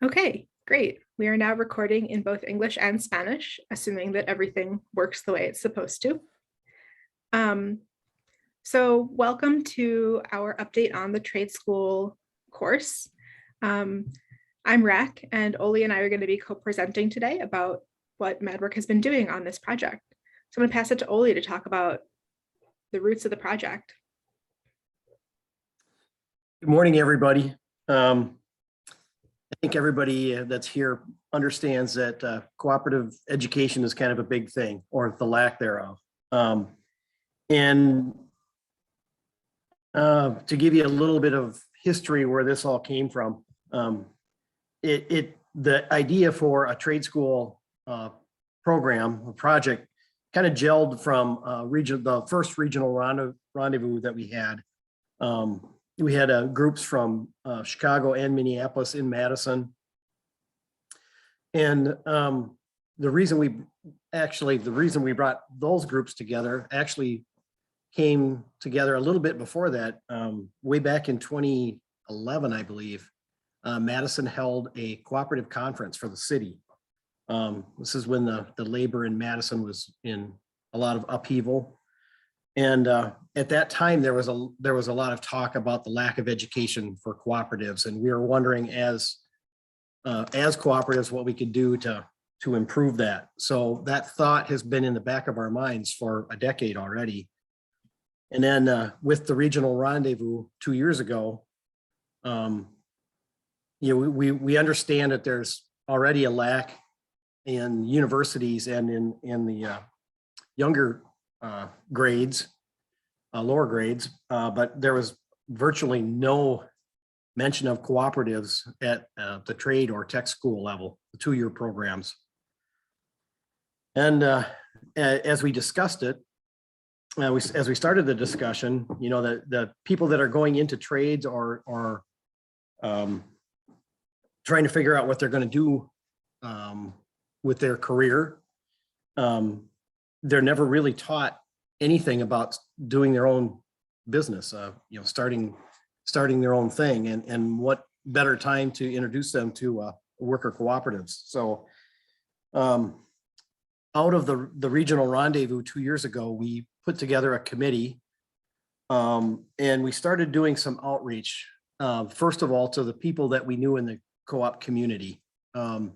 Okay, great. We are now recording in both English and Spanish, assuming that everything works the way it's supposed to. Um, so welcome to our update on the trade school course. I'm Rack, and Oli and I are going to be co-presenting today about what MadWork has been doing on this project. So I'm going to pass it to Oli to talk about the roots of the project. Good morning, everybody. I think everybody that's here understands that cooperative education is kind of a big thing, or the lack thereof. And to give you a little bit of history where this all came from, the idea for a trade school program, a project, kind of gelled from the first regional rendezvous that we had. We had groups from Chicago and Minneapolis in Madison. And the reason we brought those groups together actually came together a little bit before that. Way back in 2011, I believe, Madison held a cooperative conference for the city. This is when the labor in Madison was in a lot of upheaval. And at that time, there was a lot of talk about the lack of education for cooperatives, and we were wondering as cooperatives what we could do to improve that. So that thought has been in the back of our minds for a decade already. And then with the regional rendezvous 2 years ago, we understand that there's already a lack in universities and in the younger grades, lower grades, but there was virtually no mention of cooperatives at the trade or tech school level, the 2-year programs. And as we discussed it, as we started the discussion, the people that are going into trades or trying to figure out what they're going to do with their career, they're never really taught anything about doing their own business, starting their own thing, and what better time to introduce them to worker cooperatives. So out of the regional rendezvous 2 years ago, we put together a committee, and we started doing some outreach, first of all, to the people that we knew in the co-op community. A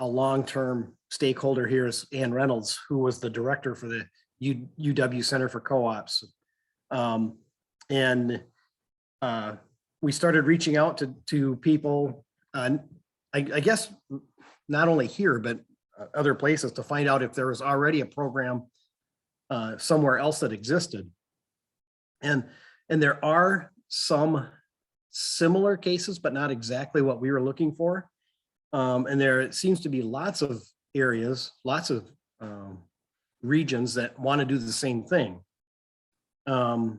long-term stakeholder here is Ann Reynolds, who was the director for the UW Center for Co-ops. And we started reaching out to people, I guess, not only here, but other places, to find out if there was already a program somewhere else that existed. And there are some similar cases, but not exactly what we were looking for. And there seems to be lots of areas, lots of regions that want to do the same thing. And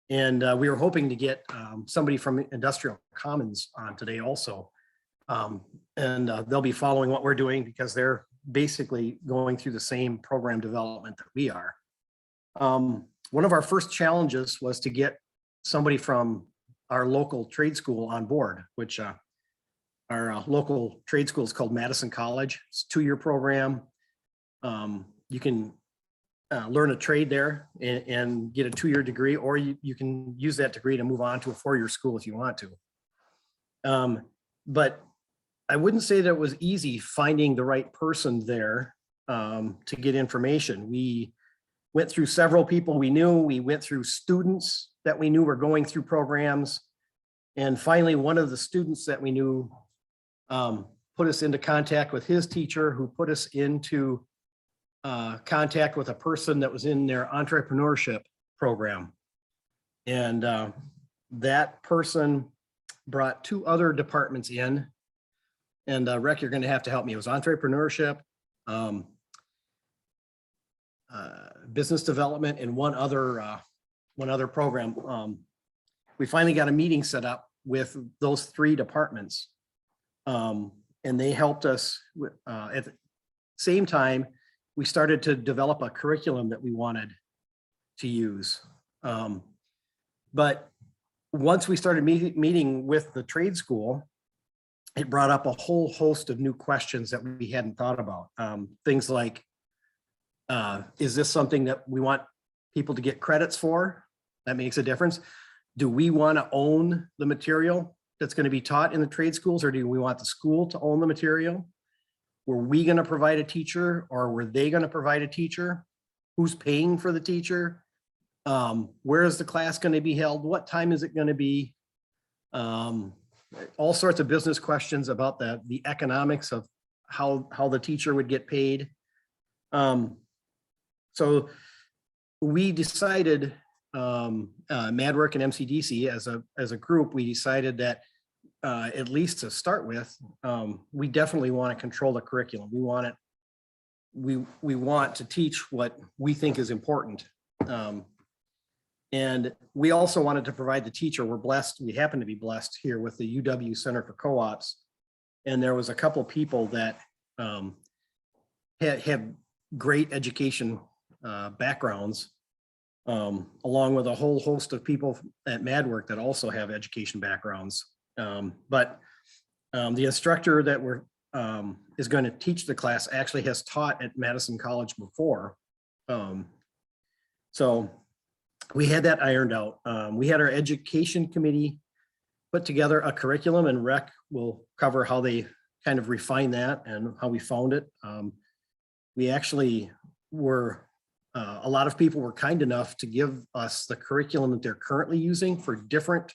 we were hoping to get somebody from Industrial Commons on today also. And they'll be following what we're doing because they're basically going through the same program development that we are. One of our first challenges was to get somebody from our local trade school on board, which our local trade school is called Madison College. It's a 2-year program. You can learn a trade there and get a 2-year degree, or you can use that degree to move on to a 4-year school if you want to. But I wouldn't say that it was easy finding the right person there to get information. We went through several people we knew. We went through students that we knew were going through programs. And finally, one of the students that we knew put us into contact with his teacher, who put us into contact with a person that was in their entrepreneurship program. And that person brought 2 other departments in. And Rec, you're going to have to help me. It was entrepreneurship, business development, and one other program. We finally got a meeting set up with those 3 departments, and they helped us. At the same time, we started to develop a curriculum that we wanted to use. But once we started meeting with the trade school, it brought up a whole host of new questions that we hadn't thought about. Things like, is this something that we want people to get credits for? That makes a difference. Do we want to own the material that's going to be taught in the trade schools, or do we want the school to own the material? Were we going to provide a teacher, or were they going to provide a teacher? Who's paying for the teacher? Where is the class going to be held? What time is it going to be? All sorts of business questions about the economics of how the teacher would get paid. So we decided, MadWork and MCDC as a group, we decided that at least to start with, we definitely want to control the curriculum. We want to teach what we think is important. And we also wanted to provide the teacher. We're blessed. We happen to be blessed here with the UW Center for Co-ops. And there was a couple people that had great education backgrounds, along with a whole host of people at MadWork that also have education backgrounds. But the instructor that is going to teach the class actually has taught at Madison College before. So we had that ironed out. We had our education committee put together a curriculum, and Rec will cover how they kind of refine that and how we found it. We actually were, a lot of people were kind enough to give us the curriculum that they're currently using for different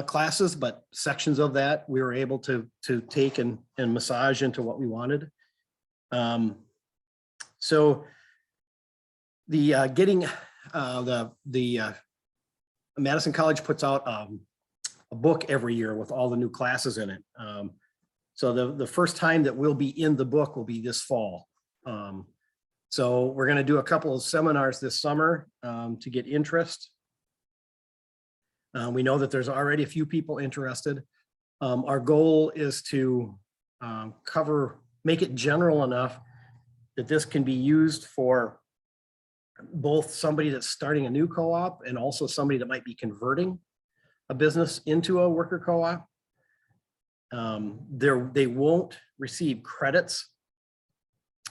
classes, but sections of that we were able to take and massage into what we wanted. So the getting the Madison College puts out a book every year with all the new classes in it. So the first time that we'll be in the book will be this fall. So we're going to do a couple of seminars this summer to get interest. We know that there's already a few people interested. Our goal is to make it general enough that this can be used for both somebody that's starting a new co-op and also somebody that might be converting a business into a worker co-op. They won't receive credits,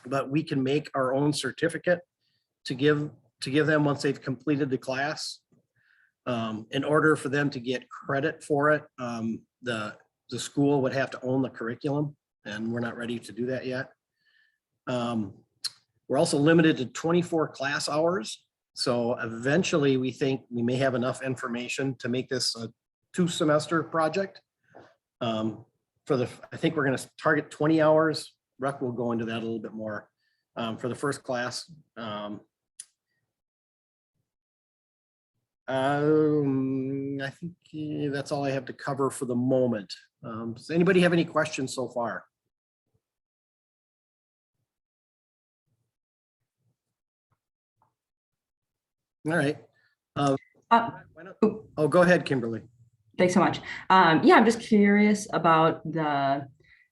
but we can make our own certificate to give them once they've completed the class. In order for them to get credit for it, the school would have to own the curriculum, and we're not ready to do that yet. We're also limited to 24 class hours. So eventually we think we may have enough information to make this a 2-semester project. I think we're going to target 20 hours. Rec will go into that a little bit more for the first class. I think that's all I have to cover for the moment. Does anybody have any questions so far? All right. Oh, go ahead, Kimberly. Thanks so much. Yeah, I'm just curious about the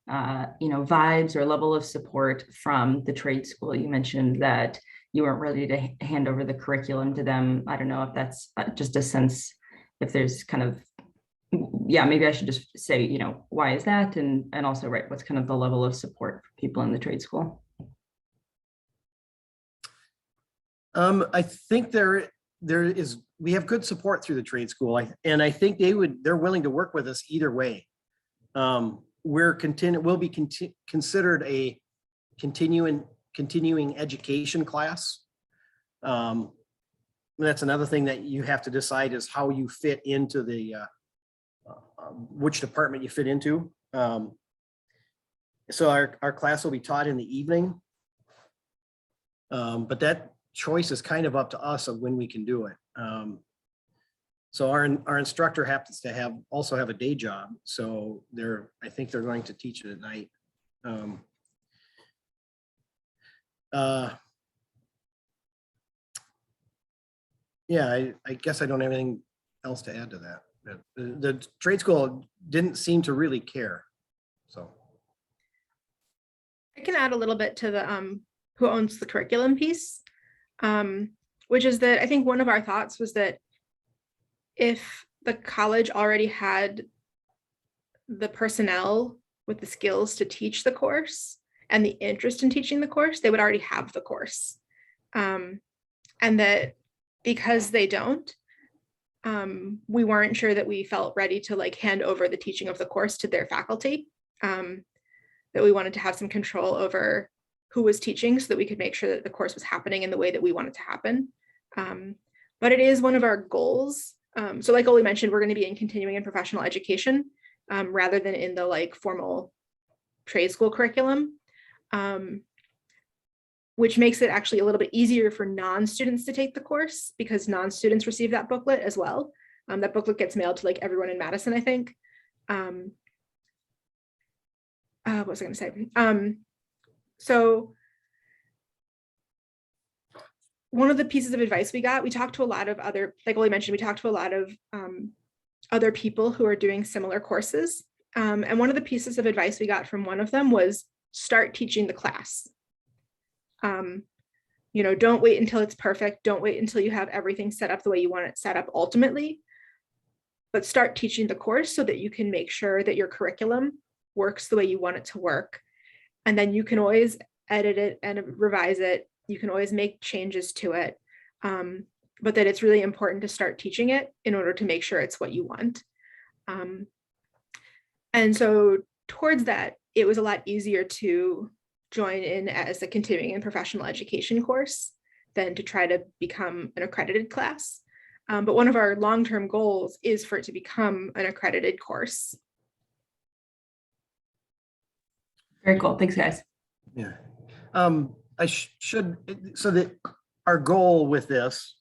vibes or level of support from the trade school. You mentioned that you weren't ready to hand over the curriculum to them. I don't know if that's just a sense, if there's kind of, yeah, maybe I should just say, why is that? And also, right, what's kind of the level of support for people in the trade school? I think we have good support through the trade school. And I think they're willing to work with us either way. We'll be considered a continuing education class. That's another thing that you have to decide is how you fit into the which department you fit into. So our class will be taught in the evening, but that choice is kind of up to us of when we can do it. So our instructor happens to also have a day job, so I think they're going to teach it at night. Yeah, I guess I don't have anything else to add to that. The trade school didn't seem to really care, so. I can add a little bit to the who owns the curriculum piece, which is that I think one of our thoughts was that if the college already had the personnel with the skills to teach the course and the interest in teaching the course, they would already have the course. And that because they don't, we weren't sure that we felt ready to like hand over the teaching of the course to their faculty, that we wanted to have some control over who was teaching so that we could make sure that the course was happening in the way that we want it to happen. But it is one of our goals. So like Oli mentioned, we're going to be in continuing and professional education rather than in the like formal trade school curriculum, which makes it actually a little bit easier for non-students to take the course because non-students receive that booklet as well. That booklet gets mailed to like everyone in Madison, I think. What was I going to say? So one of the pieces of advice we talked to a lot of other, like Oli mentioned, we talked to a lot of other people who are doing similar courses. And one of the pieces of advice we got from one of them was start teaching the class. You know, don't wait until it's perfect. Don't wait until you have everything set up the way you want it set up ultimately, but start teaching the course so that you can make sure that your curriculum works the way you want it to work. And then you can always edit it and revise it. You can always make changes to it. But that it's really important to start teaching it in order to make sure it's what you want. And so towards that, it was a lot easier to join in as a continuing and professional education course than to try to become an accredited class. But one of our long-term goals is for it to become an accredited course. Very cool. Thanks, guys. Yeah. I should, so that our goal with this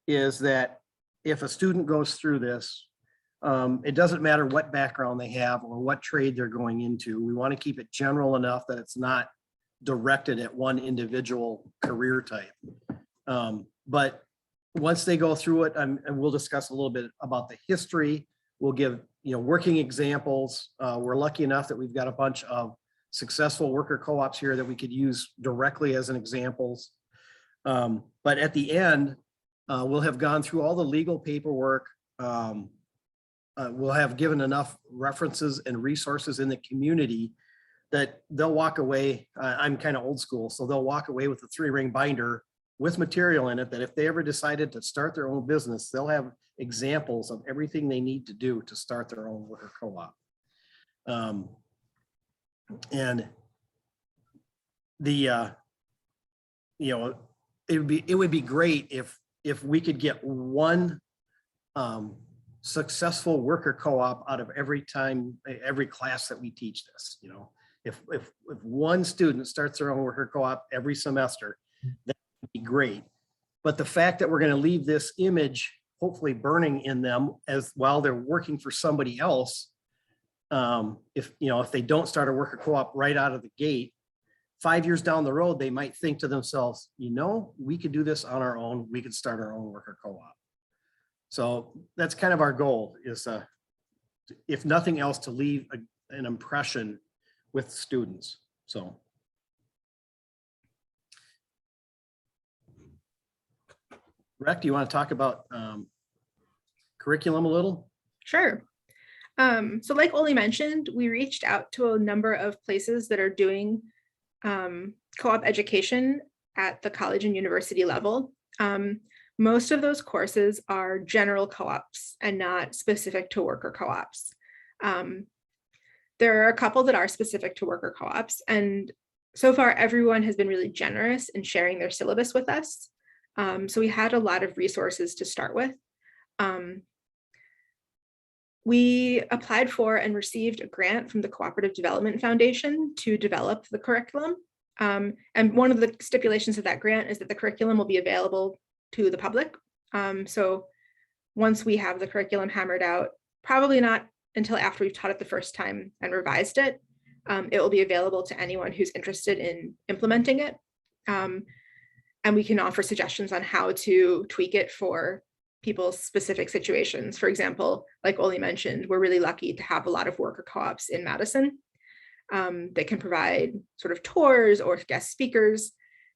is that if a student goes through this, it doesn't matter what background they have or what trade they're going into. We want to keep it general enough that it's not directed at one individual career type. But once they go through it, and we'll discuss a little bit about the history. We'll give, you know, working examples. We're lucky enough that we've got a bunch of successful worker co-ops here that we could use directly as an examples. But at the end, we'll have gone through all the legal paperwork. We'll have given enough references and resources in the community that they'll walk away. I'm kind of old school, so they'll walk away with a 3-ring binder with material in it that if they ever decided to start their own business, they'll have examples of everything they need to do to start their own worker co-op. And the, you know, it would be great if we could get one successful worker co-op out of every class that we teach this. You know, if one student starts their own worker co-op every semester, that would be great. But the fact that we're going to leave this image hopefully burning in them as while they're working for somebody else, if they don't start a worker co-op right out of the gate, 5 years down the road, they might think to themselves, you know, we could do this on our own. We could start our own worker co-op. So that's kind of our goal, is if nothing else, to leave an impression with students. So. Rec, do you want to talk about curriculum a little? Sure. So like Oli mentioned, we reached out to a number of places that are doing co-op education at the college and university level. Most of those courses are general co-ops and not specific to worker co-ops. There are a couple that are specific to worker co-ops, and so far everyone has been really generous in sharing their syllabus with us. So we had a lot of resources to start with. We applied for and received a grant from the Cooperative Development Foundation to develop the curriculum. And one of the stipulations of that grant is that the curriculum will be available to the public. So once we have the curriculum hammered out, probably not until after we've taught it the first time and revised it, it will be available to anyone who's interested in implementing it. And we can offer suggestions on how to tweak it for people's specific situations. For example, like Oli mentioned, we're really lucky to have a lot of worker co-ops in Madison that can provide sort of tours or guest speakers.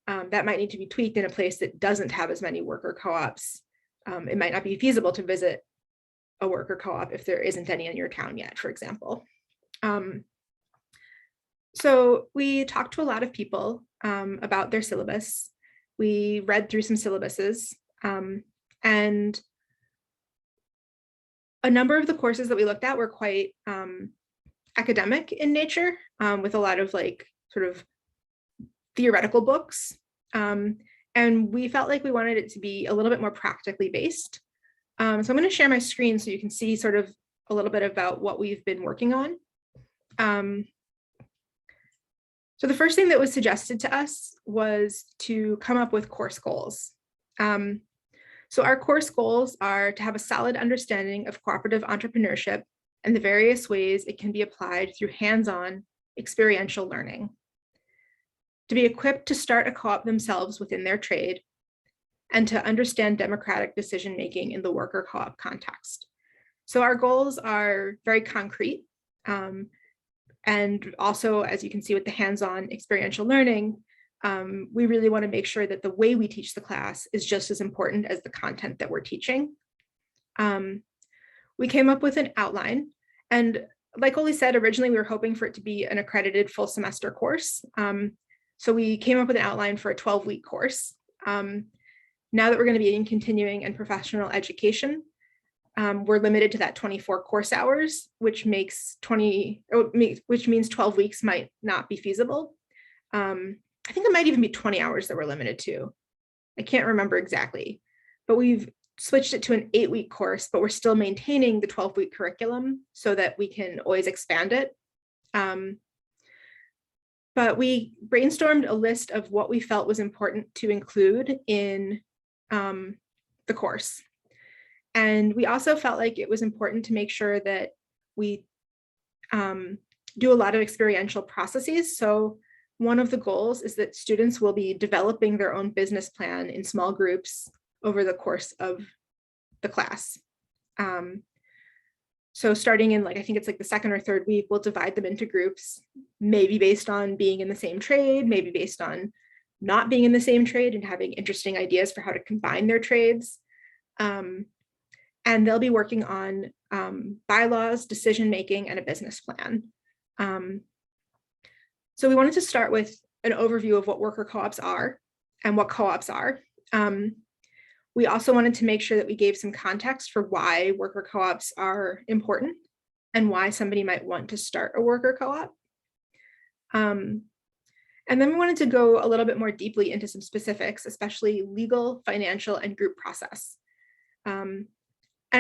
That might need to be tweaked in a place that doesn't have as many worker co-ops. It might not be feasible to visit a worker co-op if there isn't any in your town yet, for example. So we talked to a lot of people about their syllabus. We read through some syllabuses, and a number of the courses that we looked at were quite academic in nature, with a lot of like sort of theoretical books. And we felt like we wanted it to be a little bit more practically based. So I'm going to share my screen so you can see sort of a little bit about what we've been working on. So the first thing that was suggested to us was to come up with course goals. So our course goals are to have a solid understanding of cooperative entrepreneurship and the various ways it can be applied through hands-on experiential learning, to be equipped to start a co-op themselves within their trade, and to understand democratic decision-making in the worker co-op context. So our goals are very concrete. And also, as you can see with the hands-on experiential learning, we really want to make sure that the way we teach the class is just as important as the content that we're teaching. We came up with an outline, and like Oli said, originally we were hoping for it to be an accredited full semester course. So we came up with an outline for a 12-week course. Now that we're going to be in continuing and professional education, we're limited to that 24 course hours, which means 12 weeks might not be feasible. I think it might even be 20 hours that we're limited to. I can't remember exactly, but we've switched it to an 8-week course, but we're still maintaining the 12-week curriculum so that we can always expand it. But we brainstormed a list of what we felt was important to include in the course. And we also felt like it was important to make sure that we do a lot of experiential processes. So one of the goals is that students will be developing their own business plan in small groups over the course of the class. So starting in I think it's like the second or third week, we'll divide them into groups, maybe based on being in the same trade, maybe based on not being in the same trade and having interesting ideas for how to combine their trades. And they'll be working on bylaws, decision-making, and a business plan. So we wanted to start with an overview of what worker co-ops are and what co-ops are. We also wanted to make sure that we gave some context for why worker co-ops are important and why somebody might want to start a worker co-op. And then we wanted to go a little bit more deeply into some specifics, especially legal, financial, and group process. And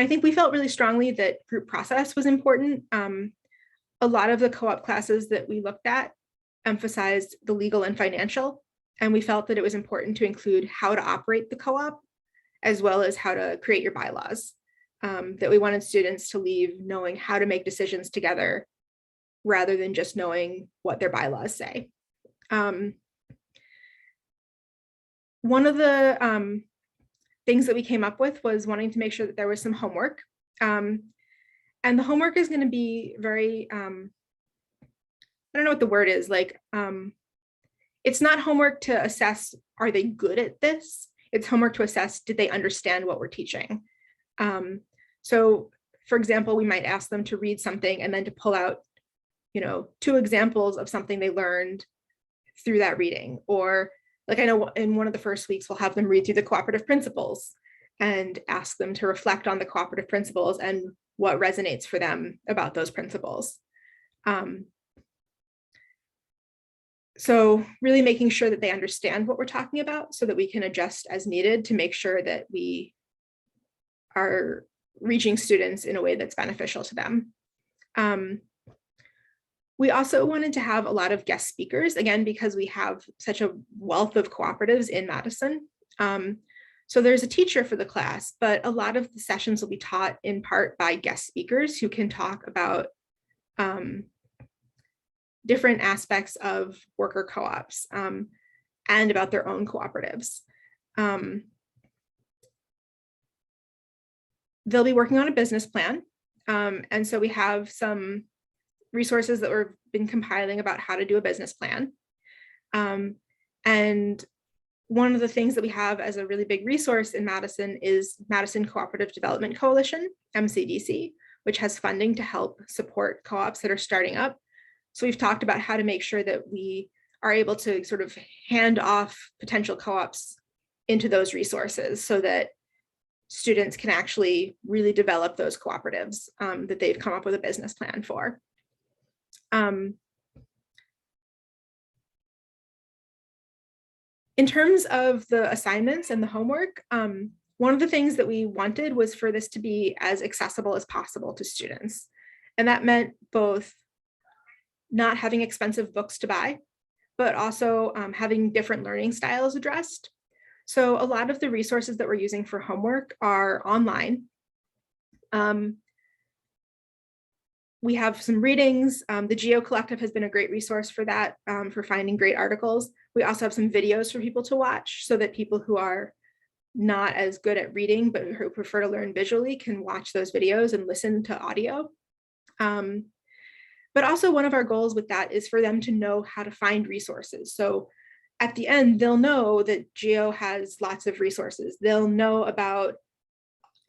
I think we felt really strongly that group process was important. A lot of the co-op classes that we looked at emphasized the legal and financial, and we felt that it was important to include how to operate the co-op, as well as how to create your bylaws, that we wanted students to leave knowing how to make decisions together rather than just knowing what their bylaws say. One of the things that we came up with was wanting to make sure that there was some homework. And the homework is going to be very, I don't know what the word is, it's not homework to assess, are they good at this? It's homework to assess, did they understand what we're teaching? So for example, we might ask them to read something and then to pull out, 2 examples of something they learned through that reading. Or I know in one of the first weeks, we'll have them read through the cooperative principles and ask them to reflect on the cooperative principles and what resonates for them about those principles. So really making sure that they understand what we're talking about so that we can adjust as needed to make sure that we are reaching students in a way that's beneficial to them. We also wanted to have a lot of guest speakers, again, because we have such a wealth of cooperatives in Madison. So there's a teacher for the class, but a lot of the sessions will be taught in part by guest speakers who can talk about different aspects of worker co-ops and about their own cooperatives. They'll be working on a business plan. And so we have some resources that we've been compiling about how to do a business plan. And one of the things that we have as a really big resource in Madison is Madison Cooperative Development Coalition, MCDC, which has funding to help support co-ops that are starting up. So we've talked about how to make sure that we are able to sort of hand off potential co-ops into those resources so that students can actually really develop those cooperatives that they've come up with a business plan for. In terms of the assignments and the homework, one of the things that we wanted was for this to be as accessible as possible to students. And that meant both not having expensive books to buy, but also having different learning styles addressed. So a lot of the resources that we're using for homework are online. We have some readings. The Geo Collective has been a great resource for that, for finding great articles. We also have some videos for people to watch so that people who are not as good at reading, but who prefer to learn visually can watch those videos and listen to audio. But also one of our goals with that is for them to know how to find resources. So at the end, they'll know that Geo has lots of resources. They'll know about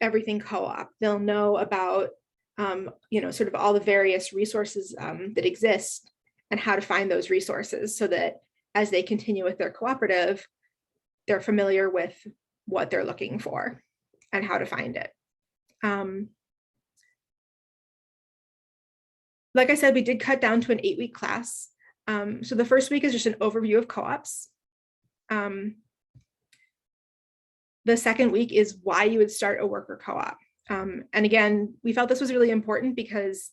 everything co-op. They'll know about sort of all the various resources that exist and how to find those resources so that as they continue with their cooperative, they're familiar with what they're looking for and how to find it. Like I said, we did cut down to an 8-week class. So the first week is just an overview of co-ops. The second week is why you would start a worker co-op. And again, we felt this was really important because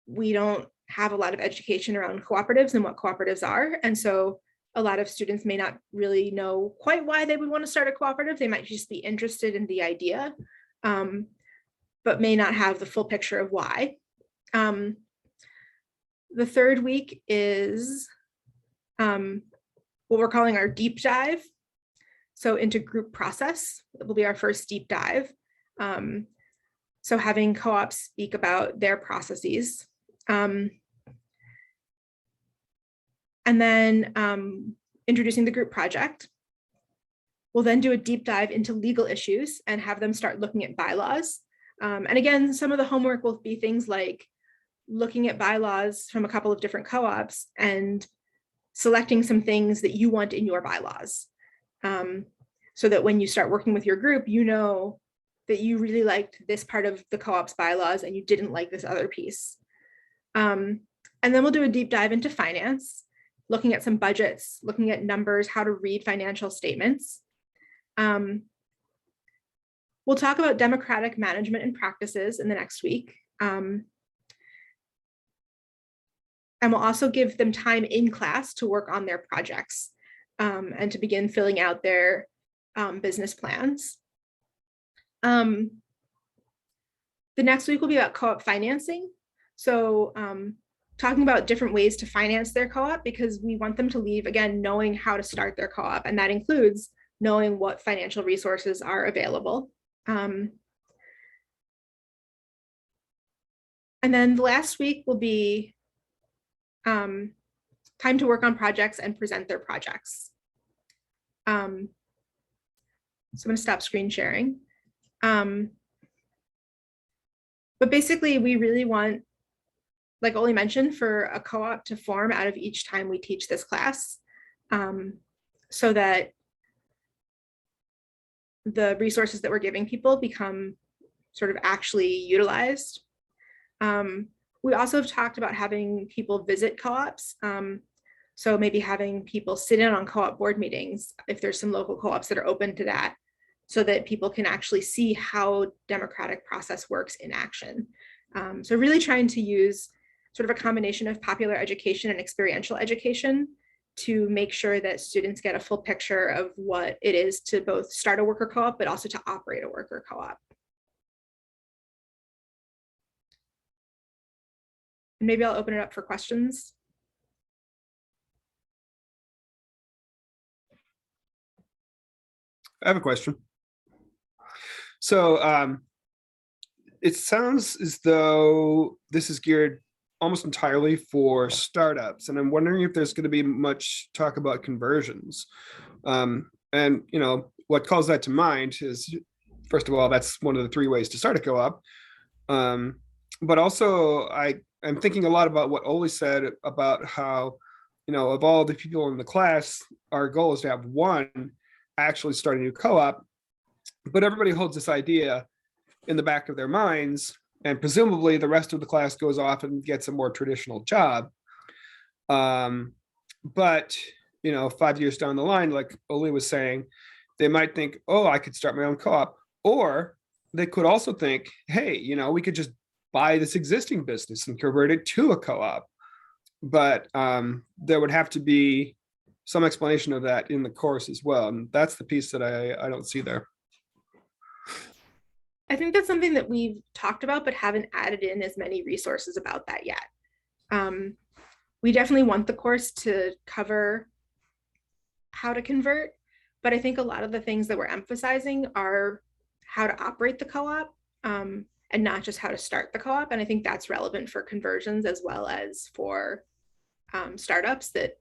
we don't have a lot of education around cooperatives and what cooperatives are. And so a lot of students may not really know quite why they would want to start a cooperative. They might just be interested in the idea, but may not have the full picture of why. The third week is what we're calling our deep dive. So into group process, it will be our first deep dive. So having co-ops speak about their processes. And then introducing the group project. We'll then do a deep dive into legal issues and have them start looking at bylaws. And again, some of the homework will be things like looking at bylaws from a couple of different co-ops and selecting some things that you want in your bylaws. So that when you start working with your group, you know that you really liked this part of the co-op's bylaws and you didn't like this other piece. And then we'll do a deep dive into finance, looking at some budgets, looking at numbers, how to read financial statements. We'll talk about democratic management and practices in the next week. And we'll also give them time in class to work on their projects and to begin filling out their business plans. The next week will be about co-op financing. So talking about different ways to finance their co-op, because we want them to leave, again, knowing how to start their co-op. And that includes knowing what financial resources are available. And then the last week will be time to work on projects and present their projects. So I'm going to stop screen sharing. But basically, we really want, like Oli mentioned, for a co-op to form out of each time we teach this class, so that the resources that we're giving people become sort of actually utilized. We also have talked about having people visit co-ops. So maybe having people sit in on co-op board meetings, if there's some local co-ops that are open to that, so that people can actually see how democratic process works in action. So really trying to use sort of a combination of popular education and experiential education to make sure that students get a full picture of what it is to both start a worker co-op, but also to operate a worker co-op. And maybe I'll open it up for questions. I have a question. So it sounds as though this is geared almost entirely for startups, and I'm wondering if there's going to be much talk about conversions. And you know, what calls that to mind is, first of all, that's one of the 3 ways to start a co-op. But also I'm thinking a lot about what Oli said about how, of all the people in the class, our goal is to have one actually start a new co-op, but everybody holds this idea in the back of their minds, and presumably the rest of the class goes off and gets a more traditional job. But 5 years down the line, like Oli was saying, they might think, oh, I could start my own co-op. Or they could also think, hey, we could just buy this existing business and convert it to a co-op. But there would have to be some explanation of that in the course as well. And that's the piece that I don't see there. I think that's something that we've talked about, but haven't added in as many resources about that yet. We definitely want the course to cover how to convert, but I think a lot of the things that we're emphasizing are how to operate the co-op, and not just how to start the co-op. And I think that's relevant for conversions as well as for startups, that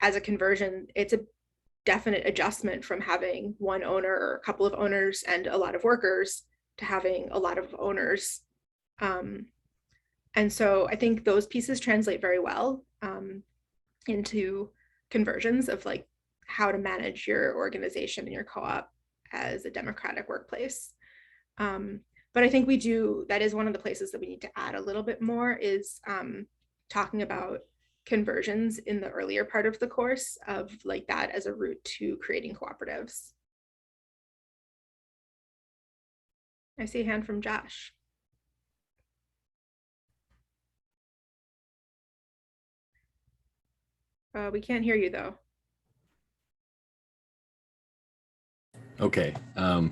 as a conversion, it's a definite adjustment from having one owner or a couple of owners and a lot of workers to having a lot of owners. And so I think those pieces translate very well into conversions of like how to manage your organization and your co-op as a democratic workplace. But I think that is one of the places that we need to add a little bit more, is talking about conversions in the earlier part of the course, of like that as a route to creating cooperatives. I see a hand from Josh. We can't hear you though. Okay,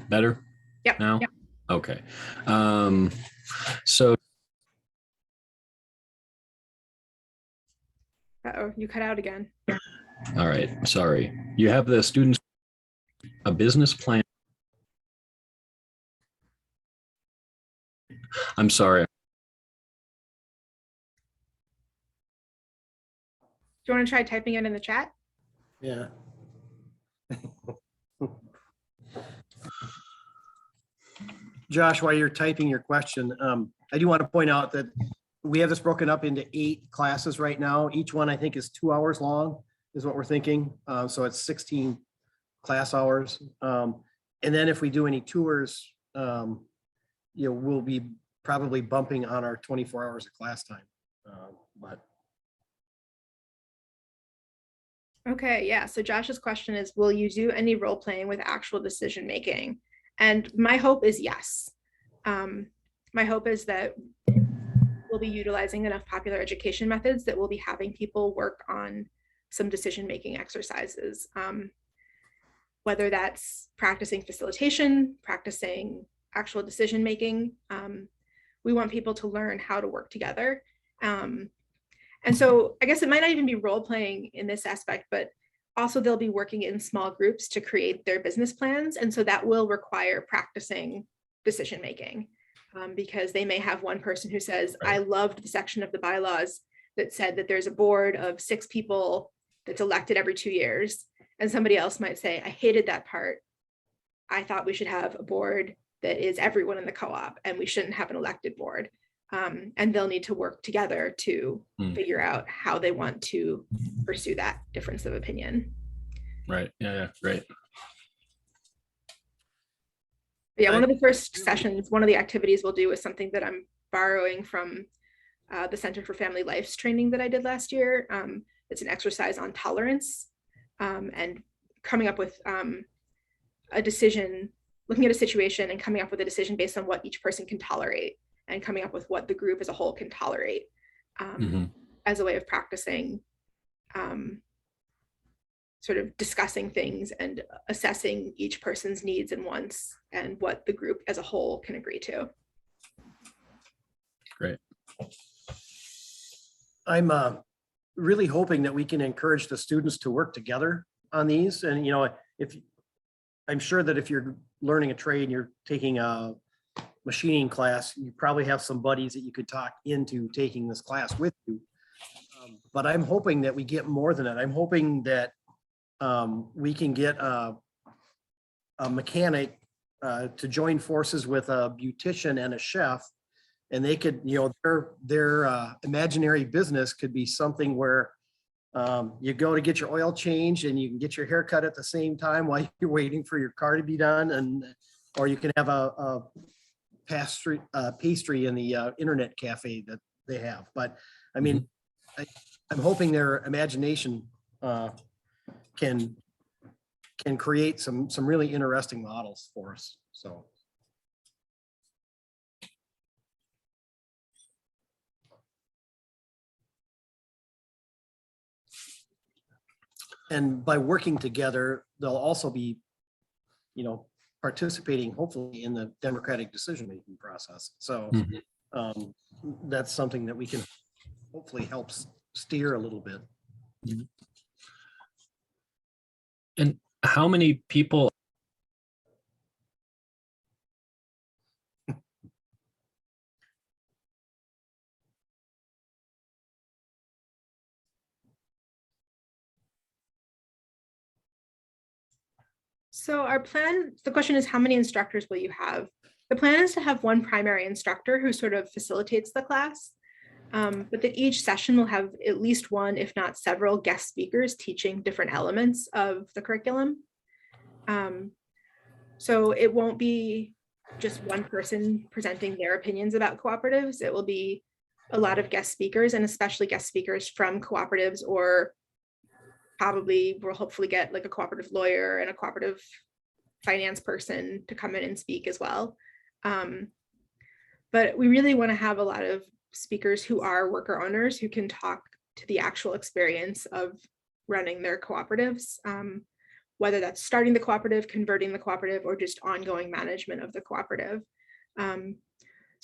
better? Yep. Now? Yep. Okay. So Uh-oh, you cut out again. all right, sorry. You have the students a business plan. I'm sorry. Do you want to try typing it in the chat? Yeah. Josh, while you're typing your question, I do want to point out that we have this broken up into 8 classes right now. Each one I think is 2 hours long, is what we're thinking. So it's 16 class hours. And then if we do any tours, we'll be probably bumping on our 24 hours of class time. But Okay, yeah. So Josh's question is, will you do any role playing with actual decision making? And my hope is yes. My hope is that we'll be utilizing enough popular education methods that we'll be having people work on some decision making exercises. Whether that's practicing facilitation, practicing actual decision making. We want people to learn how to work together. And so I guess it might not even be role playing in this aspect, but also they'll be working in small groups to create their business plans. And so that will require practicing decision making, because they may have one person who says, I loved the section of the bylaws that said that there's a board of 6 people that's elected every 2 years. And somebody else might say, I hated that part. I thought we should have a board that is everyone in the co-op, and we shouldn't have an elected board. And they'll need to work together to figure out how they want to pursue that difference of opinion. Right. Yeah. Great. Yeah. One of the first sessions, one of the activities we'll do is something that I'm borrowing from the Center for Family Life's training that I did last year. It's an exercise on tolerance, and coming up with a decision, looking at a situation and coming up with a decision based on what each person can tolerate, and coming up with what the group as a whole can tolerate, as a way of practicing sort of discussing things and assessing each person's needs and wants and what the group as a whole can agree to. Great. I'm really hoping that we can encourage the students to work together on these. And, I'm sure that if you're learning a trade and you're taking a machining class, you probably have some buddies that you could talk into taking this class with you. But I'm hoping that we get more than that. I'm hoping that we can get a mechanic to join forces with a beautician and a chef And they could, their imaginary business could be something where you go to get your oil changed and you can get your hair cut at the same time while you're waiting for your car to be done. Or you can have a pastry in the internet cafe that they have. But I mean, I'm hoping their imagination can create some really interesting models for us. So. And by working together, they'll also be, participating hopefully in the democratic decision-making process. So that's something that we can hopefully help steer a little bit. And how many people? So our plan, the question is, how many instructors will you have? The plan is to have one primary instructor who sort of facilitates the class, but that each session will have at least one, if not several, guest speakers teaching different elements of the curriculum. So it won't be just one person presenting their opinions about cooperatives. It will be a lot of guest speakers, and especially guest speakers from cooperatives, or probably we'll hopefully get like a cooperative lawyer and a cooperative finance person to come in and speak as well. But we really want to have a lot of speakers who are worker owners who can talk to the actual experience of running their cooperatives, whether that's starting the cooperative, converting the cooperative, or just ongoing management of the cooperative. So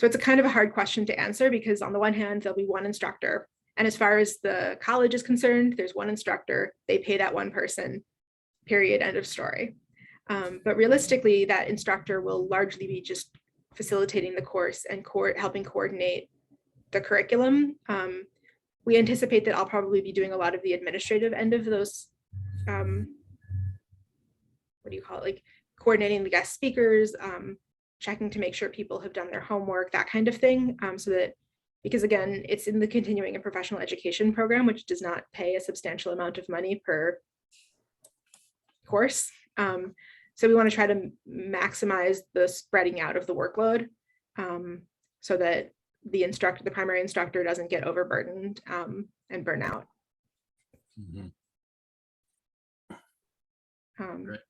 it's a kind of a hard question to answer, because on the one hand, there'll be one instructor. And as far as the college is concerned, there's one instructor, they pay that one person, period, end of story. But realistically, that instructor will largely be just facilitating the course and helping coordinate the curriculum. We anticipate that I'll probably be doing a lot of the administrative end of those, like coordinating the guest speakers, checking to make sure people have done their homework, that kind of thing. So that, because again, it's in the continuing and professional education program, which does not pay a substantial amount of money per course. So we want to try to maximize the spreading out of the workload, so that the primary instructor doesn't get overburdened and burn out. And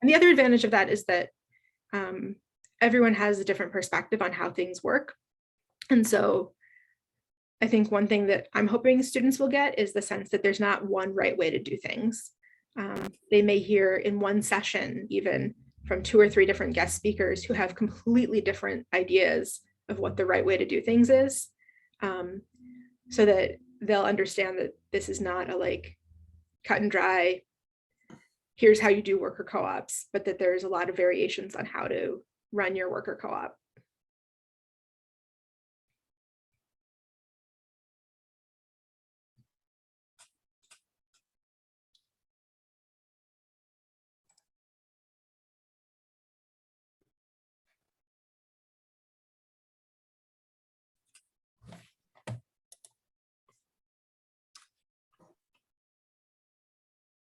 the other advantage of that is that everyone has a different perspective on how things work. And so I think one thing that I'm hoping students will get is the sense that there's not one right way to do things. They may hear in one session, even from 2 or 3 different guest speakers who have completely different ideas of what the right way to do things is, so that they'll understand that this is not a like cut and dry, here's how you do worker co-ops, but that there's a lot of variations on how to run your worker co-op.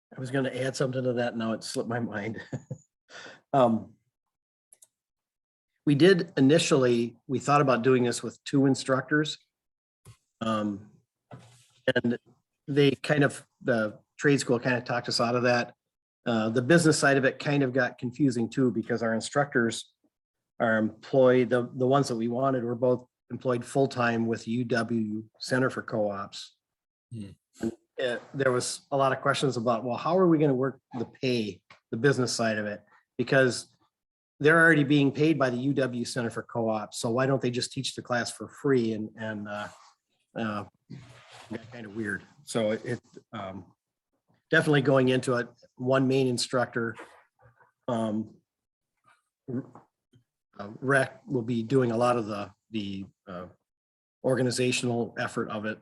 I was going to add something to that. Now it slipped my mind. We did initially, we thought about doing this with 2 instructors. And they the trade school kind of talked us out of that. The business side of it kind of got confusing too, because our instructors are employed, the ones that we wanted were both employed full-time with UW Center for Co-ops. There was a lot of questions about, well, how are we going to work the pay, the business side of it? Because they're already being paid by the UW Center for Co-ops. So why don't they just teach the class for free? And got kind of weird. So it definitely going into it, one main instructor. Rec will be doing a lot of the organizational effort of it.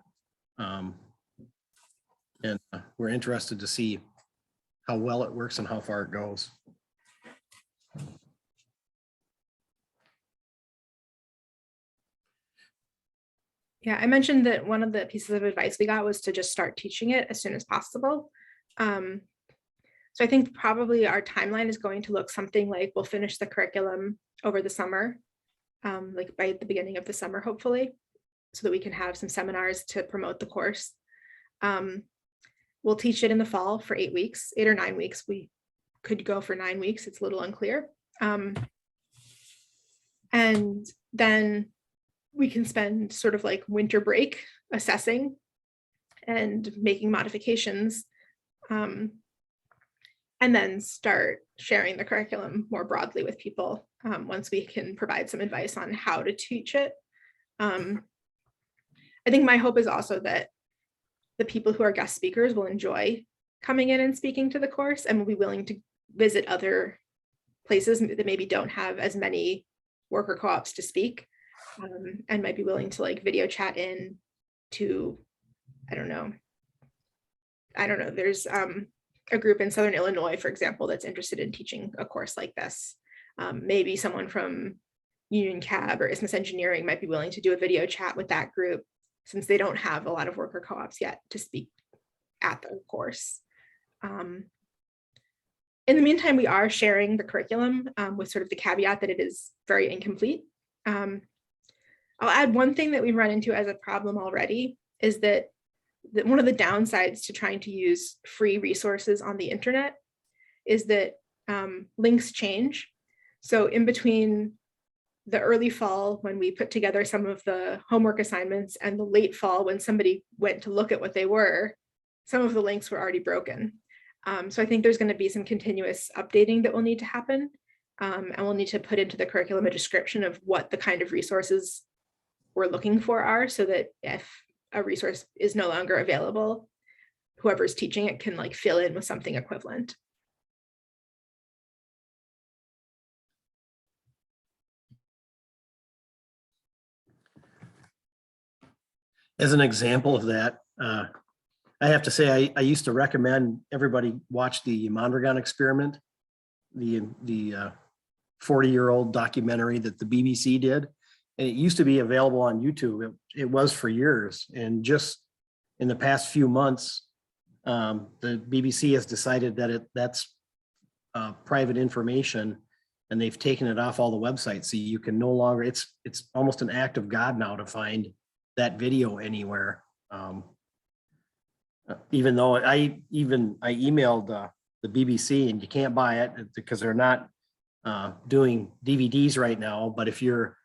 And we're interested to see how well it works and how far it goes. Yeah, I mentioned that one of the pieces of advice we got was to just start teaching it as soon as possible. So I think probably our timeline is going to look something like we'll finish the curriculum over the summer, like by the beginning of the summer, hopefully, so that we can have some seminars to promote the course. We'll teach it in the fall for 8 weeks, 8 or 9 weeks. We could go for 9 weeks. It's a little unclear. And then we can spend sort of like winter break assessing and making modifications, and then start sharing the curriculum more broadly with people once we can provide some advice on how to teach it. I think my hope is also that the people who are guest speakers will enjoy coming in and speaking to the course and will be willing to visit other places that maybe don't have as many worker co-ops to speak, and might be willing to like video chat in to, I don't know, there's a group in Southern Illinois, for example, that's interested in teaching a course like this. Maybe someone from Union Cab or Isthmus Engineering might be willing to do a video chat with that group, since they don't have a lot of worker co-ops yet to speak at the course. In the meantime, we are sharing the curriculum with sort of the caveat that it is very incomplete. I'll add one thing that we've run into as a problem already is that one of the downsides to trying to use free resources on the internet is that links change. So in between the early fall, when we put together some of the homework assignments, and the late fall, when somebody went to look at what they were, some of the links were already broken. So I think there's going to be some continuous updating that will need to happen. And we'll need to put into the curriculum a description of what the kind of resources we're looking for are, so that if a resource is no longer available, whoever's teaching it can like fill in with something equivalent. As an example of that, I have to say, I used to recommend everybody watch the Mondragon Experiment, the 40-year-old documentary that the BBC did. And it used to be available on YouTube. It was for years. And just in the past few months, the BBC has decided that that's private information, and they've taken it off all the websites. So you can no longer, it's almost an act of God now to find that video anywhere. Even though I emailed the BBC, and you can't buy it because they're not doing DVDs right now. But if you're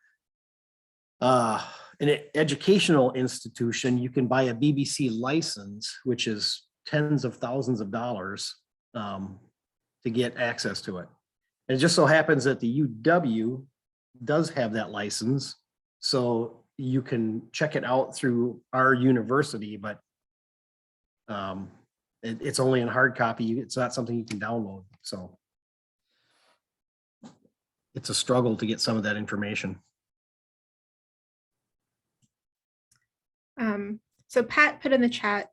an educational institution, you can buy a BBC license, which is tens of thousands of dollars to get access to it. And it just so happens that the UW does have that license, so you can check it out through our university, but it's only in hard copy. It's not something you can download. So it's a struggle to get some of that information. So Pat put in the chat,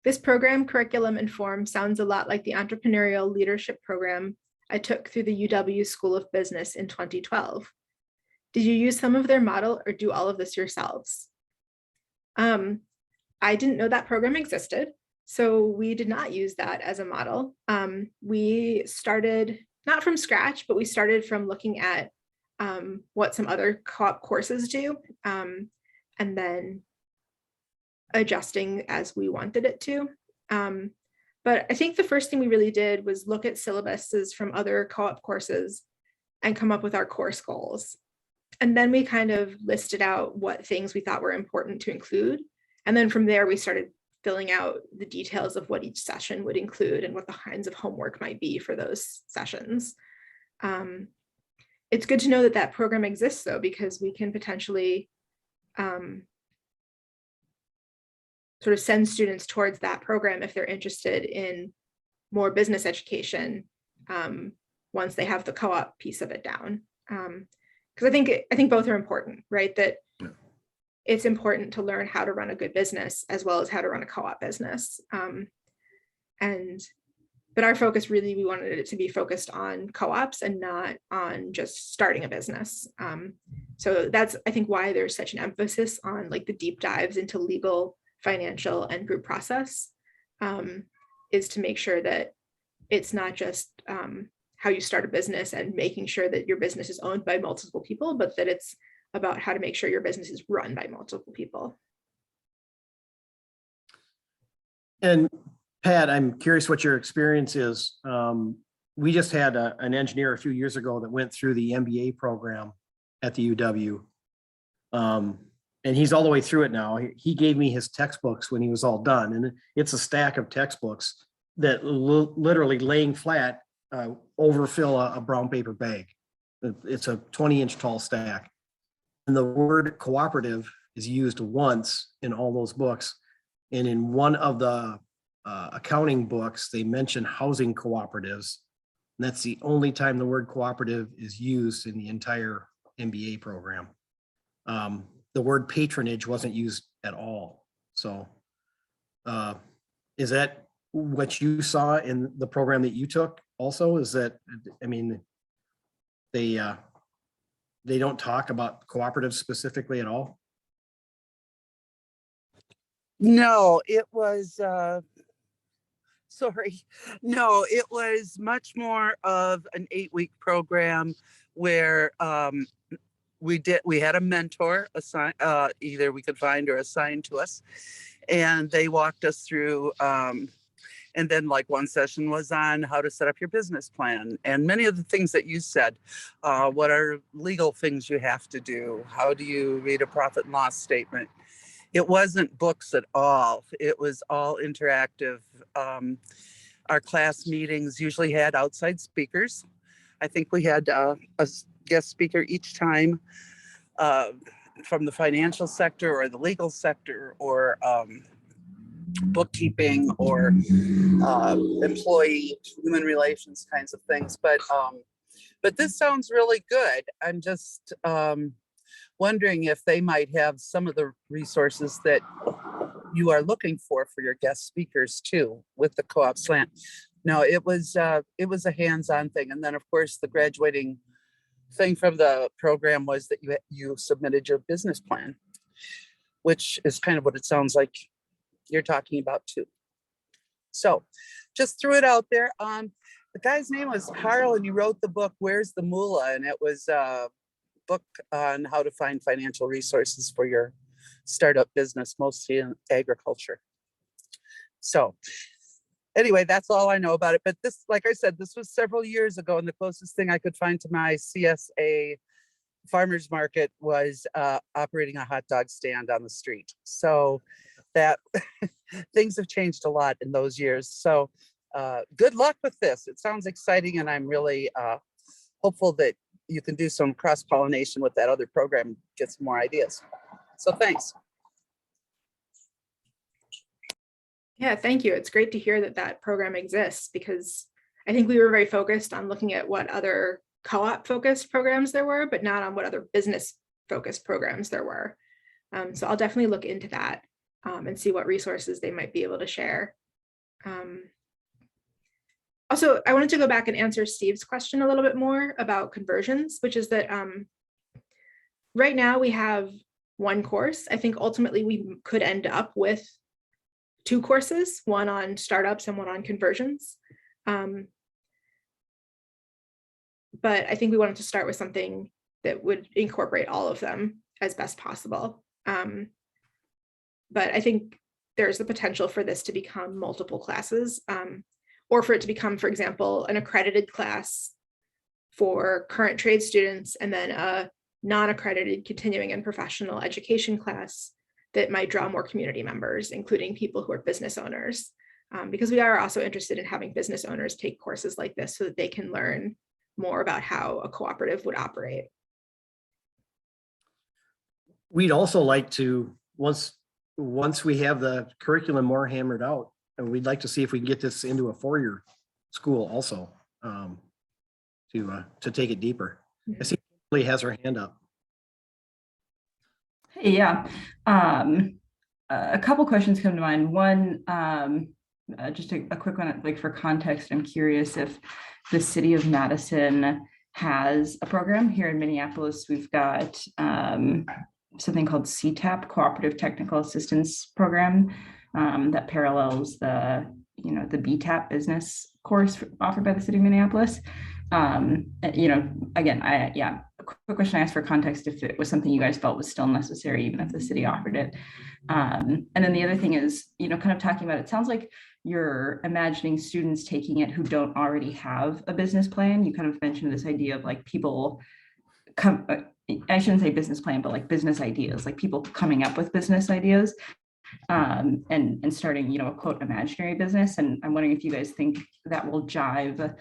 this program, Curriculum Inform, sounds a lot like the entrepreneurial leadership program I took through the UW School of Business in 2012. Did you use some of their model or do all of this yourselves? I didn't know that program existed, so we did not use that as a model. We started not from scratch, but we started from looking at what some other co-op courses do, and then adjusting as we wanted it to. But I think the first thing we really did was look at syllabuses from other co-op courses and come up with our course goals. And then we kind of listed out what things we thought were important to include. And then from there, we started filling out the details of what each session would include and what the kinds of homework might be for those sessions. It's good to know that that program exists, though, because we can potentially sort of send students towards that program if they're interested in more business education once they have the co-op piece of it down. Because I think both are important, right? That it's important to learn how to run a good business as well as how to run a co-op business. But our focus really, we wanted it to be focused on co-ops and not on just starting a business. So that's, I think, why there's such an emphasis on like the deep dives into legal, financial, and group process, is to make sure that it's not just how you start a business and making sure that your business is owned by multiple people, but that it's about how to make sure your business is run by multiple people. And Pat, I'm curious what your experience is. We just had an engineer a few years ago that went through the MBA program at the UW. And he's all the way through it now. He gave me his textbooks when he was all done. And it's a stack of textbooks that literally laying flat overfill a brown paper bag. It's a 20-inch tall stack. And the word cooperative is used once in all those books. And in one of the accounting books, they mention housing cooperatives. And that's the only time the word cooperative is used in the entire MBA program. The word patronage wasn't used at all. So is that what you saw in the program that you took also? Is that, I mean, they don't talk about cooperatives specifically at all? No, it was, sorry. No, it was much more of an 8-week program where we had a mentor assigned, either we could find or assigned to us, and they walked us through, and then like one session was on how to set up your business plan and many of the things that you said. What are legal things you have to do? How do you read a profit and loss statement? It wasn't books at all. It was all interactive. Our class meetings usually had outside speakers. I think we had a guest speaker each time from the financial sector or the legal sector or bookkeeping or employee human relations kinds of things. But this sounds really good. I'm just wondering if they might have some of the resources that you are looking for your guest speakers too with the co-op slant. No, it was a hands-on thing. And then of course the graduating thing from the program was that you submitted your business plan, which is kind of what it sounds like you're talking about too. So just threw it out there. The guy's name was Carl and he wrote the book, Where's the Moolah? And it was a book on how to find financial resources for your startup business, mostly in agriculture. So anyway, that's all I know about it. But this, like I said, this was several years ago, and the closest thing I could find to my CSA farmers market was operating a hot dog stand on the street. So that things have changed a lot in those years. So good luck with this. It sounds exciting, and I'm really hopeful that you can do some cross-pollination with that other program and get some more ideas. So thanks. Yeah, thank you. It's great to hear that that program exists, because I think we were very focused on looking at what other co-op focused programs there were, but not on what other business focused programs there were. So I'll definitely look into that and see what resources they might be able to share. Also, I wanted to go back and answer Steve's question a little bit more about conversions, which is that right now we have one course. I think ultimately we could end up with 2 courses, one on startups and one on conversions. But I think we wanted to start with something that would incorporate all of them as best possible. But I think there's the potential for this to become multiple classes, or for it to become, for example, an accredited class for current trade students, and then a non-accredited continuing and professional education class that might draw more community members, including people who are business owners, because we are also interested in having business owners take courses like this so that they can learn more about how a cooperative would operate. We'd also like to, once we have the curriculum more hammered out, and we'd like to see if we can get this into a 4-year school also, to take it deeper. I see Lee has her hand up. Hey, yeah. A couple questions come to mind. One, just a quick one, like for context, I'm curious if the city of Madison has a program. Here in Minneapolis, we've got something called CTAP, Cooperative Technical Assistance Program, that parallels the BTAP business course offered by the city of Minneapolis. Again, a quick question I asked for context if it was something you guys felt was still necessary, even if the city offered it. And then the other thing is, kind of talking about, it sounds like you're imagining students taking it who don't already have a business plan. You kind of mentioned this idea of like people come, I shouldn't say business plan, but like business ideas, like people coming up with business ideas, and starting, a quote imaginary business. And I'm wondering if you guys think that will jive,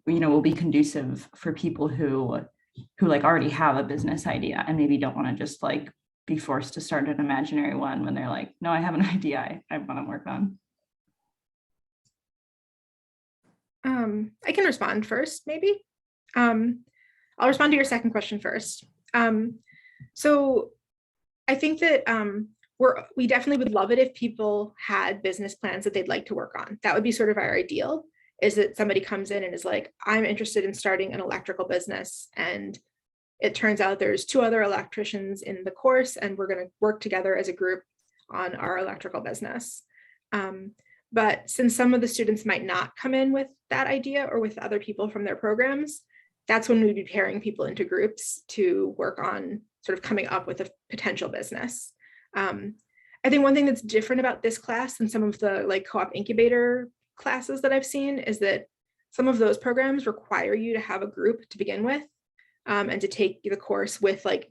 will be conducive for people who like already have a business idea and maybe don't want to just like be forced to start an imaginary one when they're like, no, I have an idea I want to work on. I can respond first, maybe. I'll respond to your second question first. So I think that we definitely would love it if people had business plans that they'd like to work on. That would be sort of our ideal, is that somebody comes in and is like, I'm interested in starting an electrical business. And it turns out there's 2 other electricians in the course, and we're going to work together as a group on our electrical business. But since some of the students might not come in with that idea or with other people from their programs, that's when we'd be pairing people into groups to work on sort of coming up with a potential business. I think one thing that's different about this class than some of the like co-op incubator classes that I've seen is that some of those programs require you to have a group to begin with, and to take the course with like,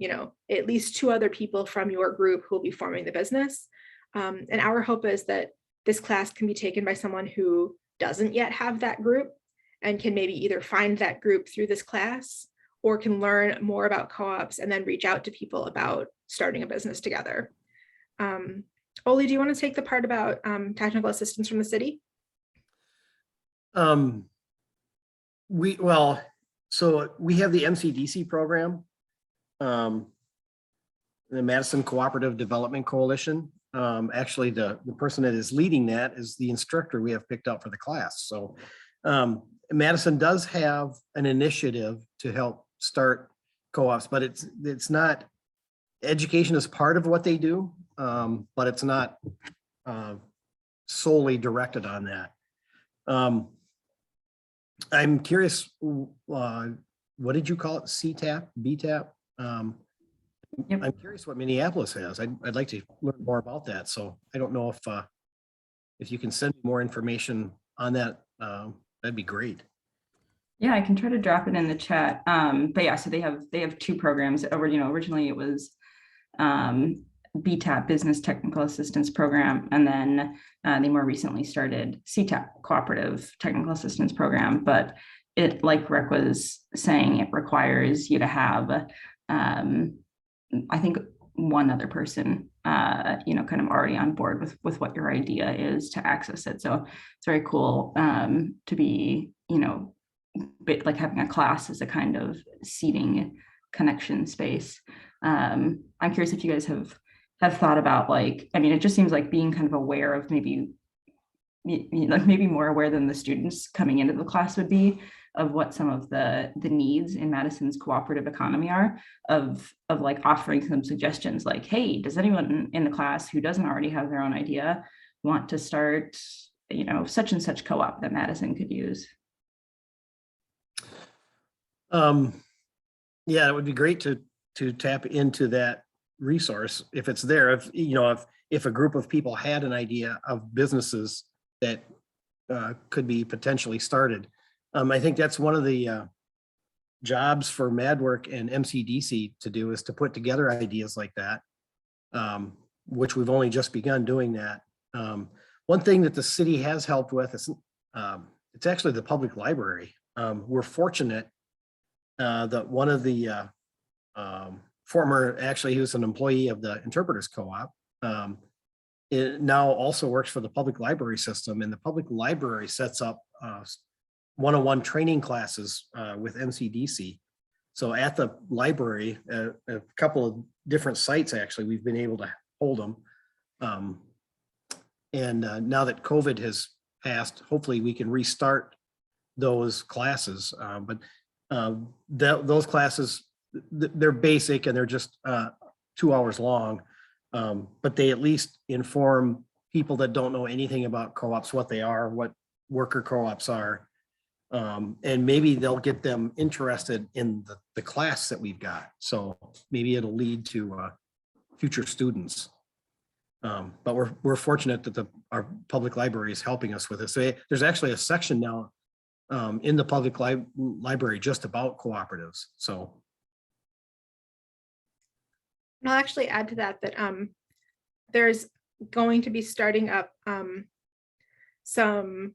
at least 2 other people from your group who will be forming the business. And our hope is that this class can be taken by someone who doesn't yet have that group and can maybe either find that group through this class or can learn more about co-ops and then reach out to people about starting a business together. Oli, do you want to take the part about technical assistance from the city? So we have the MCDC program, the Madison Cooperative Development Coalition. Actually, the person that is leading that is the instructor we have picked out for the class. So Madison does have an initiative to help start co-ops, but it's not, education is part of what they do, but it's not solely directed on that. I'm curious, what did you call it? CTAP, BTAP? Yep. I'm curious what Minneapolis has. I'd like to learn more about that. So I don't know if you can send me more information on that, that'd be great. Yeah, I can try to drop it in the chat. But yeah, so they have 2 programs. Originally it was BTAP, Business Technical Assistance Program, and then they more recently started CTAP, Cooperative Technical Assistance Program. But it, like Rick was saying, it requires you to have, I think, 1 other person, kind of already on board with what your idea is to access it. So it's very cool to be, like having a class as a kind of seeding connection space. I'm curious if you guys have thought about, like, I mean, it just seems like being kind of aware of maybe more aware than the students coming into the class would be of what some of the needs in Madison's cooperative economy are, of like offering some suggestions like, hey, does anyone in the class who doesn't already have their own idea want to start, such and such co-op that Madison could use? Yeah, it would be great to tap into that resource if it's there. If a group of people had an idea of businesses that could be potentially started. I think that's one of the jobs for MadWork and MCDC to do, is to put together ideas like that, which we've only just begun doing that. One thing that the city has helped with is it's actually the public library. We're fortunate that one of the actually he was an employee of the Interpreters Co-op. It now also works for the public library system, and the public library sets up one-on-one training classes with MCDC. So at the library, a couple of different sites, actually, we've been able to hold them. And now that COVID has passed, hopefully we can restart those classes. But those classes, they're basic and they're just 2 hours long. But they at least inform people that don't know anything about co-ops, what they are, what worker co-ops are. And maybe they'll get them interested in the class that we've got. So maybe it'll lead to future students. But we're fortunate that our public library is helping us with this. There's actually a section now in the public library just about cooperatives. So. And I'll actually add to that there's going to be starting up some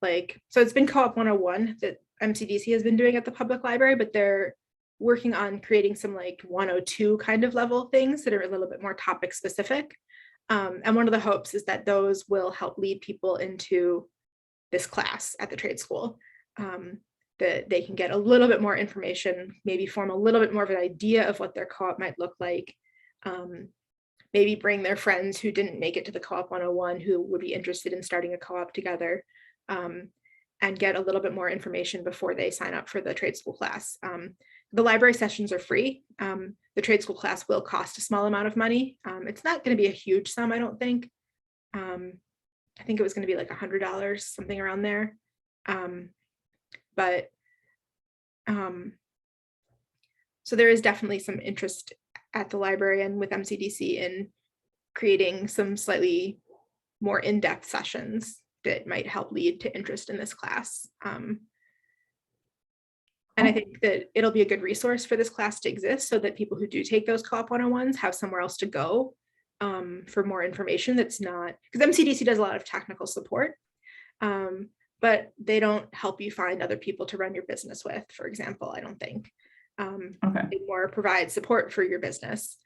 so it's been Co-op 101 that MCDC has been doing at the public library, but they're working on creating some 102 kind of level things that are a little bit more topic specific. And one of the hopes is that those will help lead people into this class at the trade school, that they can get a little bit more information, maybe form a little bit more of an idea of what their co-op might look like. Maybe bring their friends who didn't make it to the Co-op 101 who would be interested in starting a co-op together, and get a little bit more information before they sign up for the trade school class. The library sessions are free. The trade school class will cost a small amount of money. It's not going to be a huge sum, I don't think. I think it was going to be like $100, something around there. So there is definitely some interest at the library and with MCDC in creating some slightly more in-depth sessions that might help lead to interest in this class. And I think that it'll be a good resource for this class to exist so that people who do take those Co-op 101s have somewhere else to go for more information that's not, because MCDC does a lot of technical support, but they don't help you find other people to run your business with, for example, I don't think. They more provide support for your business.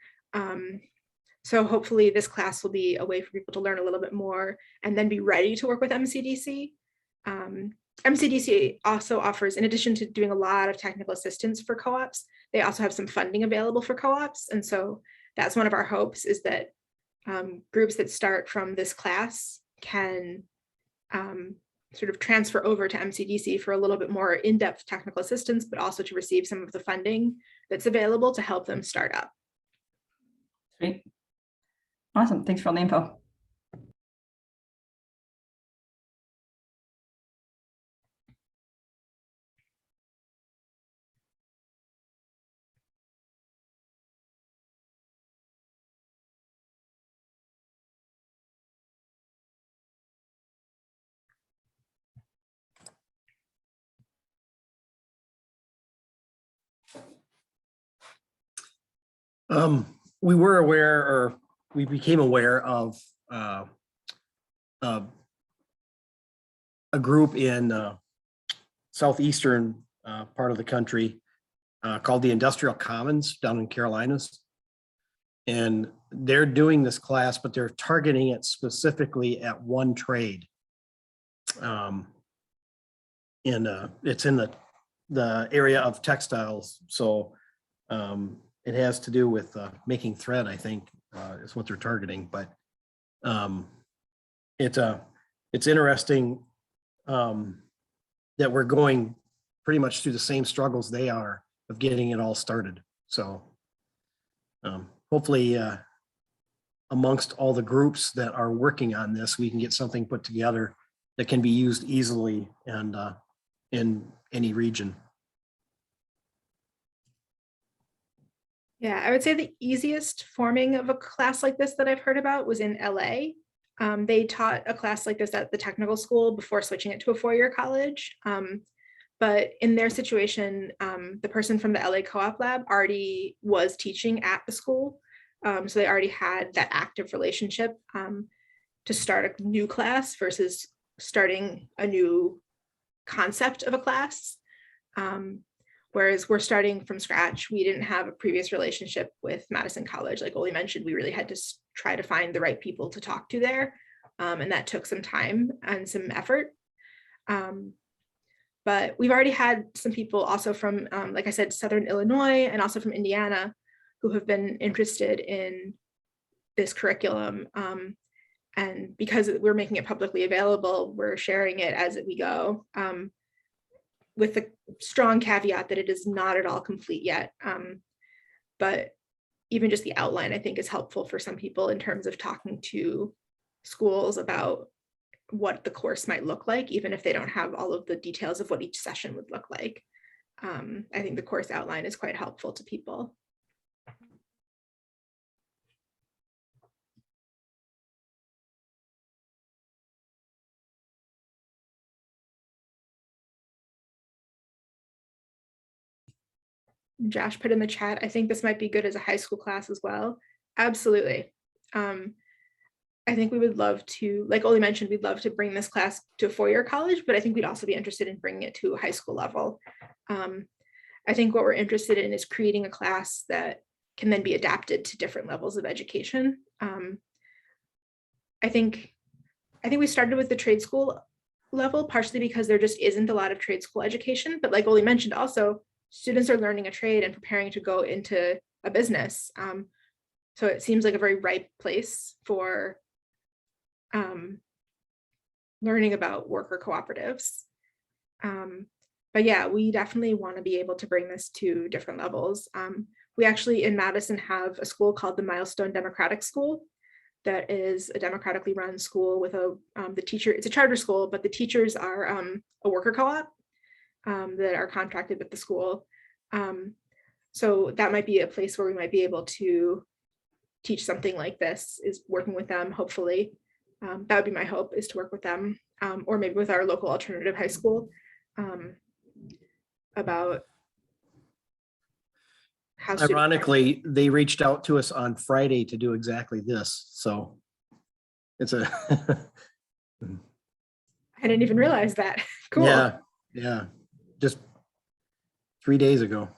So hopefully this class will be a way for people to learn a little bit more and then be ready to work with MCDC. MCDC also offers, in addition to doing a lot of technical assistance for co-ops, they also have some funding available for co-ops. And so that's one of our hopes, is that groups that start from this class can sort of transfer over to MCDC for a little bit more in-depth technical assistance, but also to receive some of the funding that's available to help them start up. Great. Awesome. Thanks for all the info. We were aware, or we became aware of a group in southeastern part of the country called the Industrial Commons down in Carolinas. And they're doing this class, but they're targeting it specifically at one trade. And it's in the area of textiles. So it has to do with making thread, I think, is what they're targeting. But it's interesting that we're going pretty much through the same struggles they are of getting it all started. So hopefully amongst all the groups that are working on this, we can get something put together that can be used easily and in any region. Yeah, I would say the easiest forming of a class like this that I've heard about was in LA. They taught a class like this at the technical school before switching it to a four-year college. But in their situation, the person from the LA Co-op Lab already was teaching at the school. So they already had that active relationship to start a new class versus starting a new concept of a class. Whereas we're starting from scratch. We didn't have a previous relationship with Madison College. Like Oli mentioned, we really had to try to find the right people to talk to there. And that took some time and some effort. But we've already had some people also from, like I said, Southern Illinois and also from Indiana who have been interested in this curriculum. And because we're making it publicly available, we're sharing it as we go. with the strong caveat that it is not at all complete yet. But even just the outline, I think, is helpful for some people in terms of talking to schools about what the course might look like, even if they don't have all of the details of what each session would look like. I think the course outline is quite helpful to people. Josh put in the chat, I think this might be good as a high school class as well. Absolutely. I think we would love to, like Oli mentioned, we'd love to bring this class to a four-year college, but I think we'd also be interested in bringing it to a high school level. I think what we're interested in is creating a class that can then be adapted to different levels of education. I think we started with the trade school level, partially because there just isn't a lot of trade school education, but like Oli mentioned, also students are learning a trade and preparing to go into a business. So it seems like a very ripe place for learning about worker cooperatives. But yeah, we definitely want to be able to bring this to different levels. We actually in Madison have a school called the Milestone Democratic School that is a democratically run school with the teacher, it's a charter school, but the teachers are a worker co-op that are contracted with the school. So that might be a place where we might be able to teach something like this, is working with them, hopefully. That would be my hope, is to work with them, or maybe with our local alternative high school, about how ironically, they reached out to us on Friday to do exactly this. So it's a I didn't even realize that. Cool. Yeah, just 3 days ago.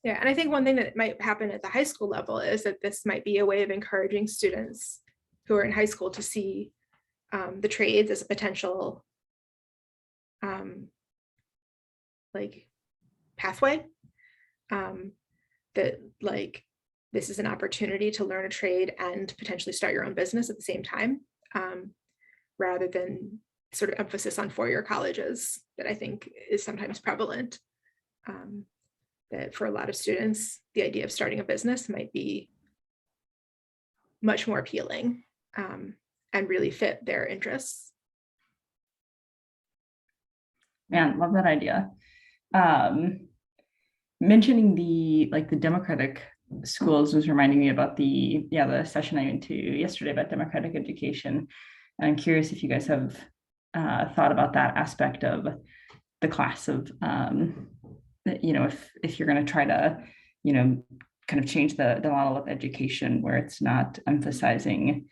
Yeah, and I think one thing that might happen at the high school level is that this might be a way of encouraging students who are in high school to see the trades as a potential like pathway, that like this is an opportunity to learn a trade and potentially start your own business at the same time, rather than sort of emphasis on four-year colleges that I think is sometimes prevalent. That for a lot of students, the idea of starting a business might be much more appealing and really fit their interests. Man, love that idea. Mentioning the democratic schools was reminding me about the session I went to yesterday about democratic education. And I'm curious if you guys have thought about that aspect of the class of if you're going to try to kind of change the model of education where it's not emphasizing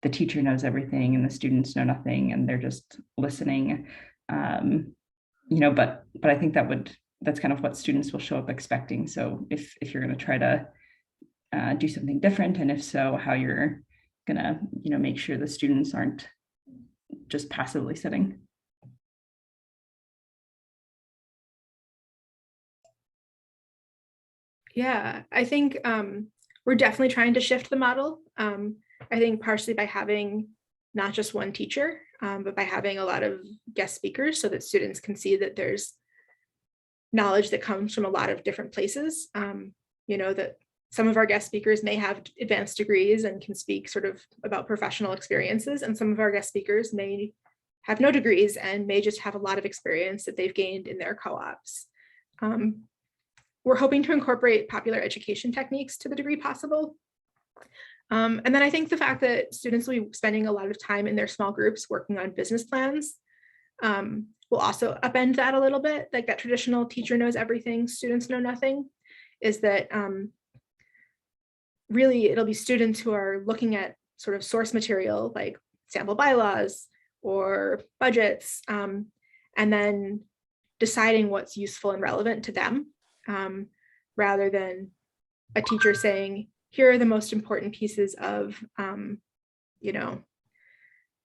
the teacher knows everything and the students know nothing and they're just listening, but I think that's kind of what students will show up expecting. So if you're going to try to do something different, and if so, how you're going to make sure the students aren't just passively sitting. Yeah, I think we're definitely trying to shift the model. I think partially by having not just one teacher, but by having a lot of guest speakers so that students can see that there's knowledge that comes from a lot of different places. That some of our guest speakers may have advanced degrees and can speak sort of about professional experiences, and some of our guest speakers may have no degrees and may just have a lot of experience that they've gained in their co-ops. We're hoping to incorporate popular education techniques to the degree possible. And then I think the fact that students will be spending a lot of time in their small groups working on business plans will also upend that a little bit. Like that traditional teacher knows everything, students know nothing, is that really it'll be students who are looking at sort of source material like sample bylaws or budgets, and then deciding what's useful and relevant to them, rather than a teacher saying, here are the most important pieces of,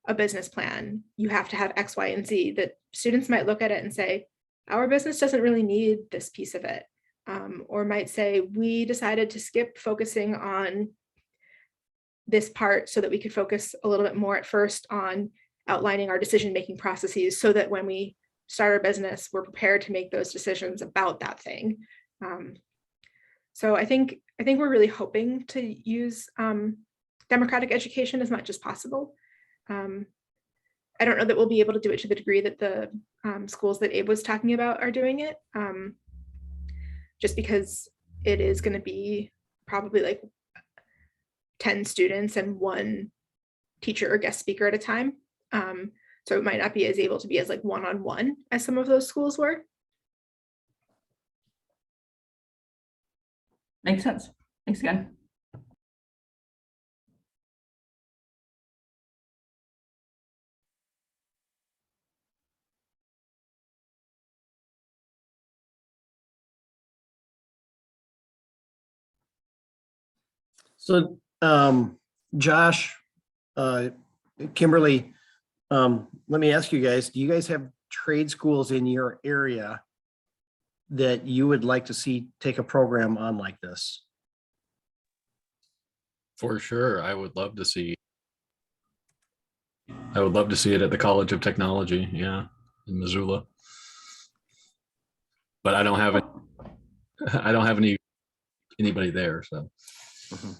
a business plan. You have to have X, Y, and Z. That students might look at it and say, our business doesn't really need this piece of it. Or might say, we decided to skip focusing on this part so that we could focus a little bit more at first on outlining our decision-making processes so that when we start our business, we're prepared to make those decisions about that thing. So I think we're really hoping to use democratic education as much as possible. I don't know that we'll be able to do it to the degree that the schools that Abe was talking about are doing it, just because it is going to be probably like 10 students and one teacher or guest speaker at a time. So it might not be as able to be as like one-on-one as some of those schools were. Makes sense. Thanks again. So, Josh, Kimberly, let me ask you guys, do you guys have trade schools in your area that you would like to see take a program on like this? For sure. I would love to see it at the College of Technology. Yeah. In Missoula. But I don't have anybody there. So. Mhm.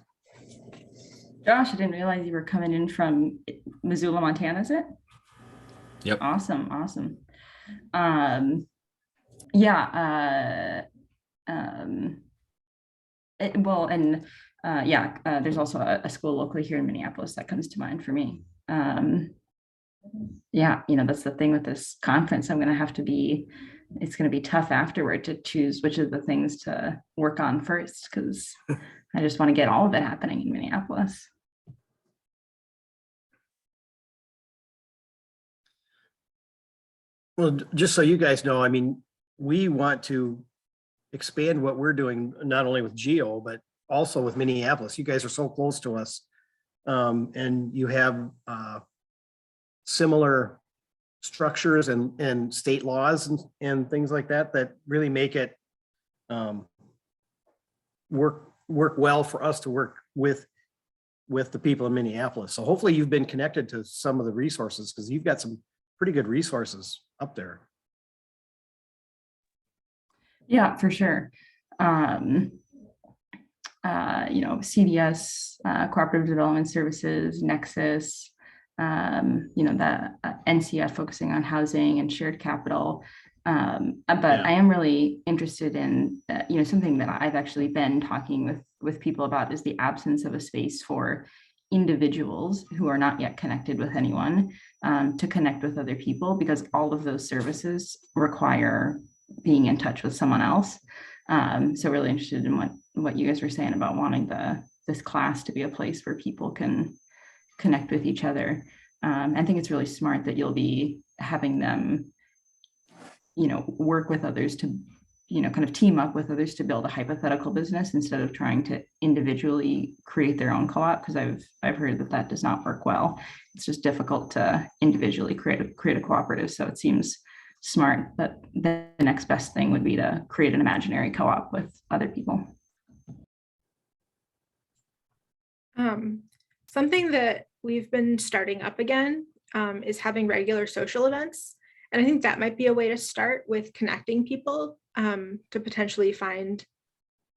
Josh, I didn't realize you were coming in from Missoula, Montana, is it? Yep. Awesome. There's also a school locally here in Minneapolis that comes to mind for me. That's the thing with this conference. It's going to be tough afterward to choose which of the things to work on first, because I just want to get all of it happening in Minneapolis. Well, just so you guys know, I mean, we want to expand what we're doing, not only with Geo, but also with Minneapolis. You guys are so close to us. And you have similar structures and state laws and things like that really make it work well for us to work with the people in Minneapolis. So hopefully you've been connected to some of the resources, because you've got some pretty good resources up there. Yeah, for sure. CDS, Cooperative Development Services, Nexus, the NCF focusing on housing and shared capital. I am really interested in, something that I've actually been talking with people about is the absence of a space for individuals who are not yet connected with anyone to connect with other people, because all of those services require being in touch with someone else. So really interested in what you guys were saying about wanting this class to be a place where people can connect with each other. I think it's really smart that you'll be having them, work with others to, kind of team up with others to build a hypothetical business instead of trying to individually create their own co-op, because I've heard that does not work well. It's just difficult to individually create a cooperative. So it seems smart that the next best thing would be to create an imaginary co-op with other people. Something that we've been starting up again is having regular social events. And I think that might be a way to start with connecting people to potentially find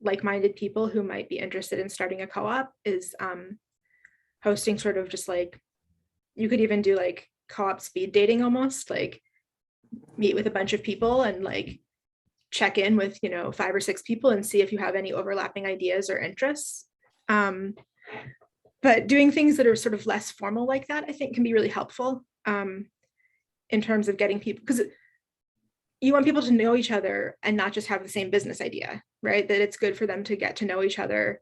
like-minded people who might be interested in starting a co-op, is hosting sort of just like, you could even do like co-op speed dating, almost like meet with a bunch of people and like check in with 5 or 6 people and see if you have any overlapping ideas or interests. But doing things that are sort of less formal like that, I think, can be really helpful in terms of getting people, because you want people to know each other and not just have the same business idea, right? That it's good for them to get to know each other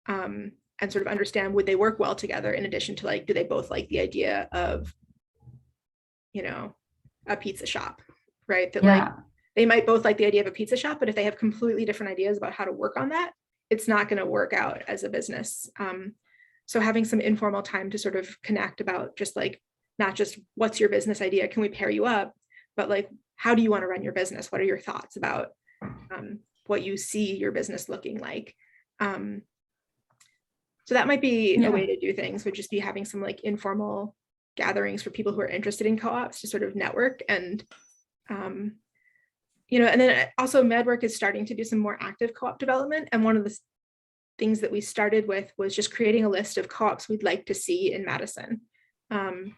and sort of understand, would they work well together, in addition to like, do they both like the idea of, a pizza shop, right? That like, they might both like the idea of a pizza shop, but if they have completely different ideas about how to work on that, it's not going to work out as a business. So having some informal time to sort of connect about just like, not just what's your business idea, can we pair you up, but like, how do you want to run your business? What are your thoughts about what you see your business looking like? So that might be Yeah. a way to do things, would just be having some like informal gatherings for people who are interested in co-ops to sort of network. And and then also MedWork is starting to do some more active co-op development. And one of the things that we started with was just creating a list of co-ops we'd like to see in Madison. And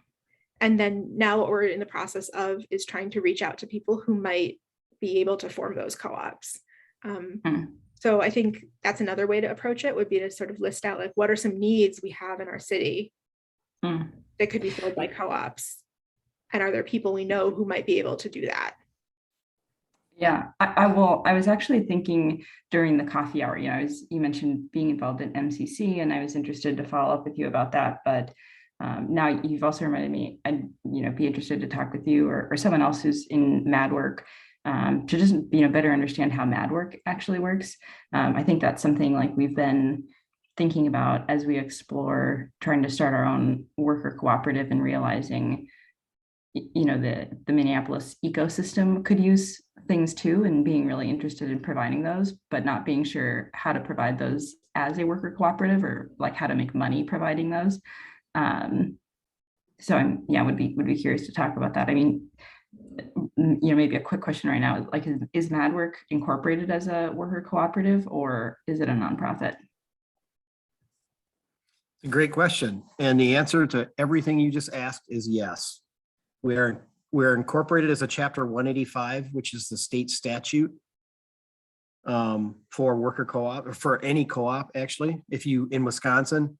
then now what we're in the process of is trying to reach out to people who might be able to form those co-ops. So I think that's another way to approach it, would be to sort of list out like what are some needs we have in our city that could be filled by co-ops, and are there people we know who might be able to do that? Yeah, I was actually thinking during the coffee hour, you mentioned being involved in MCC, and I was interested to follow up with you about that. But now you've also reminded me, I'd be interested to talk with you or someone else who's in MadWork to just better understand how MadWork actually works. I think that's something like we've been thinking about as we explore trying to start our own worker cooperative, and realizing the Minneapolis ecosystem could use things too, and being really interested in providing those, but not being sure how to provide those as a worker cooperative, or like how to make money providing those. So would be curious to talk about that. I mean, maybe a quick question right now, like is MadWork incorporated as a worker cooperative, or is it a nonprofit? Great question. And the answer to everything you just asked is yes. We're incorporated as a chapter 185, which is the state statute for worker co-op, or for any co-op actually. In Wisconsin,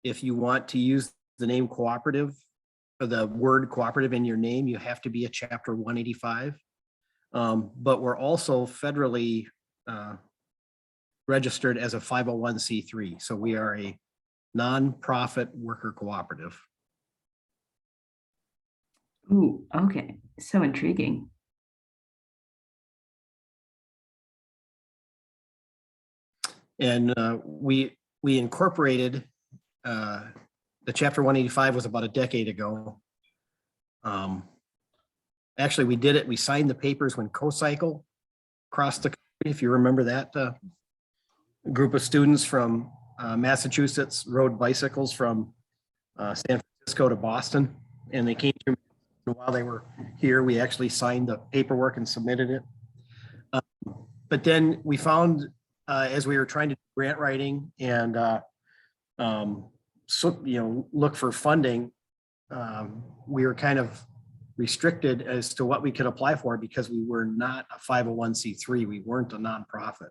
if you want to use the name cooperative or the word cooperative in your name, you have to be a chapter 185. But we're also federally registered as a 501c3. So we are a nonprofit worker cooperative. Ooh, okay. So intriguing. And we incorporated, the chapter 185 was about a decade ago. Actually, we did it. We signed the papers when CoCycle crossed the country, if you remember that. Group of students from Massachusetts rode bicycles from San Francisco to Boston, and they came through. While they were here, we actually signed the paperwork and submitted it. But then we found, as we were trying to do grant writing and look for funding, we were kind of restricted as to what we could apply for, because we were not a 501c3. We weren't a nonprofit.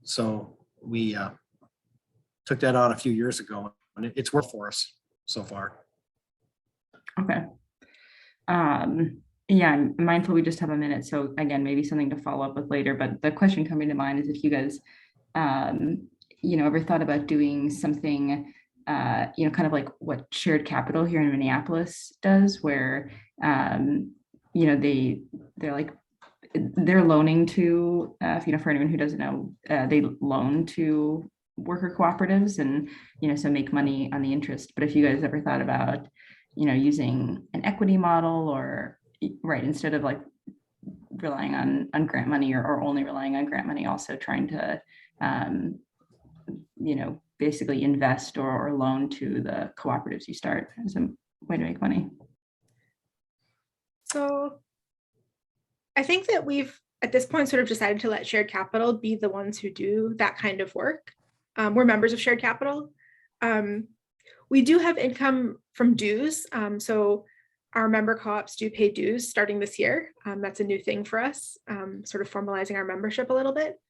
So we took that on a few years ago, and it's worked for us so far. Okay. I'm mindful we just have a minute. So again, maybe something to follow up with later, but the question coming to mind is if you guys, ever thought about doing something, kind of like what Shared Capital here in Minneapolis does, where, they're loaning to, for anyone who doesn't know, they loan to worker cooperatives and, so make money on the interest. But if you guys ever thought about, using an equity model, or instead of like relying on grant money, or only relying on grant money, also trying to, basically invest or loan to the cooperatives you start as a way to make money. So I think that we've, at this point, sort of decided to let Shared Capital be the ones who do that kind of work. We're members of Shared Capital. We do have income from dues. So our member co-ops do pay dues starting this year. That's a new thing for us, sort of formalizing our membership a little bit.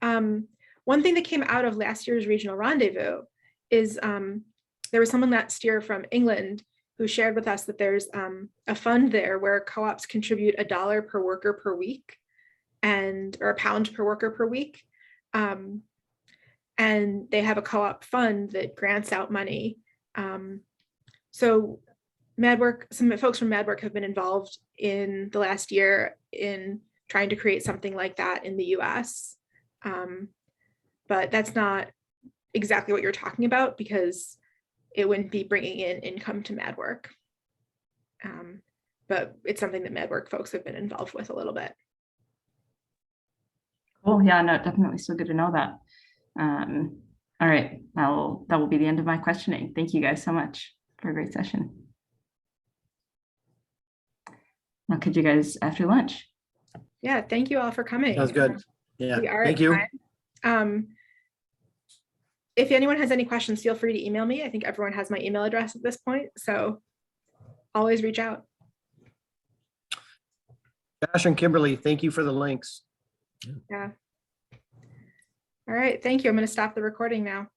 One thing that came out of last year's regional rendezvous is there was someone last year from England who shared with us that there's a fund there where co-ops contribute $1 per worker per week, or £1 per worker per week. And they have a co-op fund that grants out money. So MadWork, some folks from MadWork have been involved in the last year in trying to create something like that in the US. But that's not exactly what you're talking about, because it wouldn't be bringing in income to MadWork. But it's something that MadWork folks have been involved with a little bit. Cool. Yeah, no, definitely still good to know that. All right, that will be the end of my questioning. Thank you guys so much for a great session. I'll catch you guys after lunch. Yeah, thank you all for coming. Sounds good. Yeah, We are thank at you. time. If anyone has any questions, feel free to email me. I think everyone has my email address at this point, so always reach out. Josh and Kimberly, thank you for the links. Yeah. All right, thank you. I'm going to stop the recording now.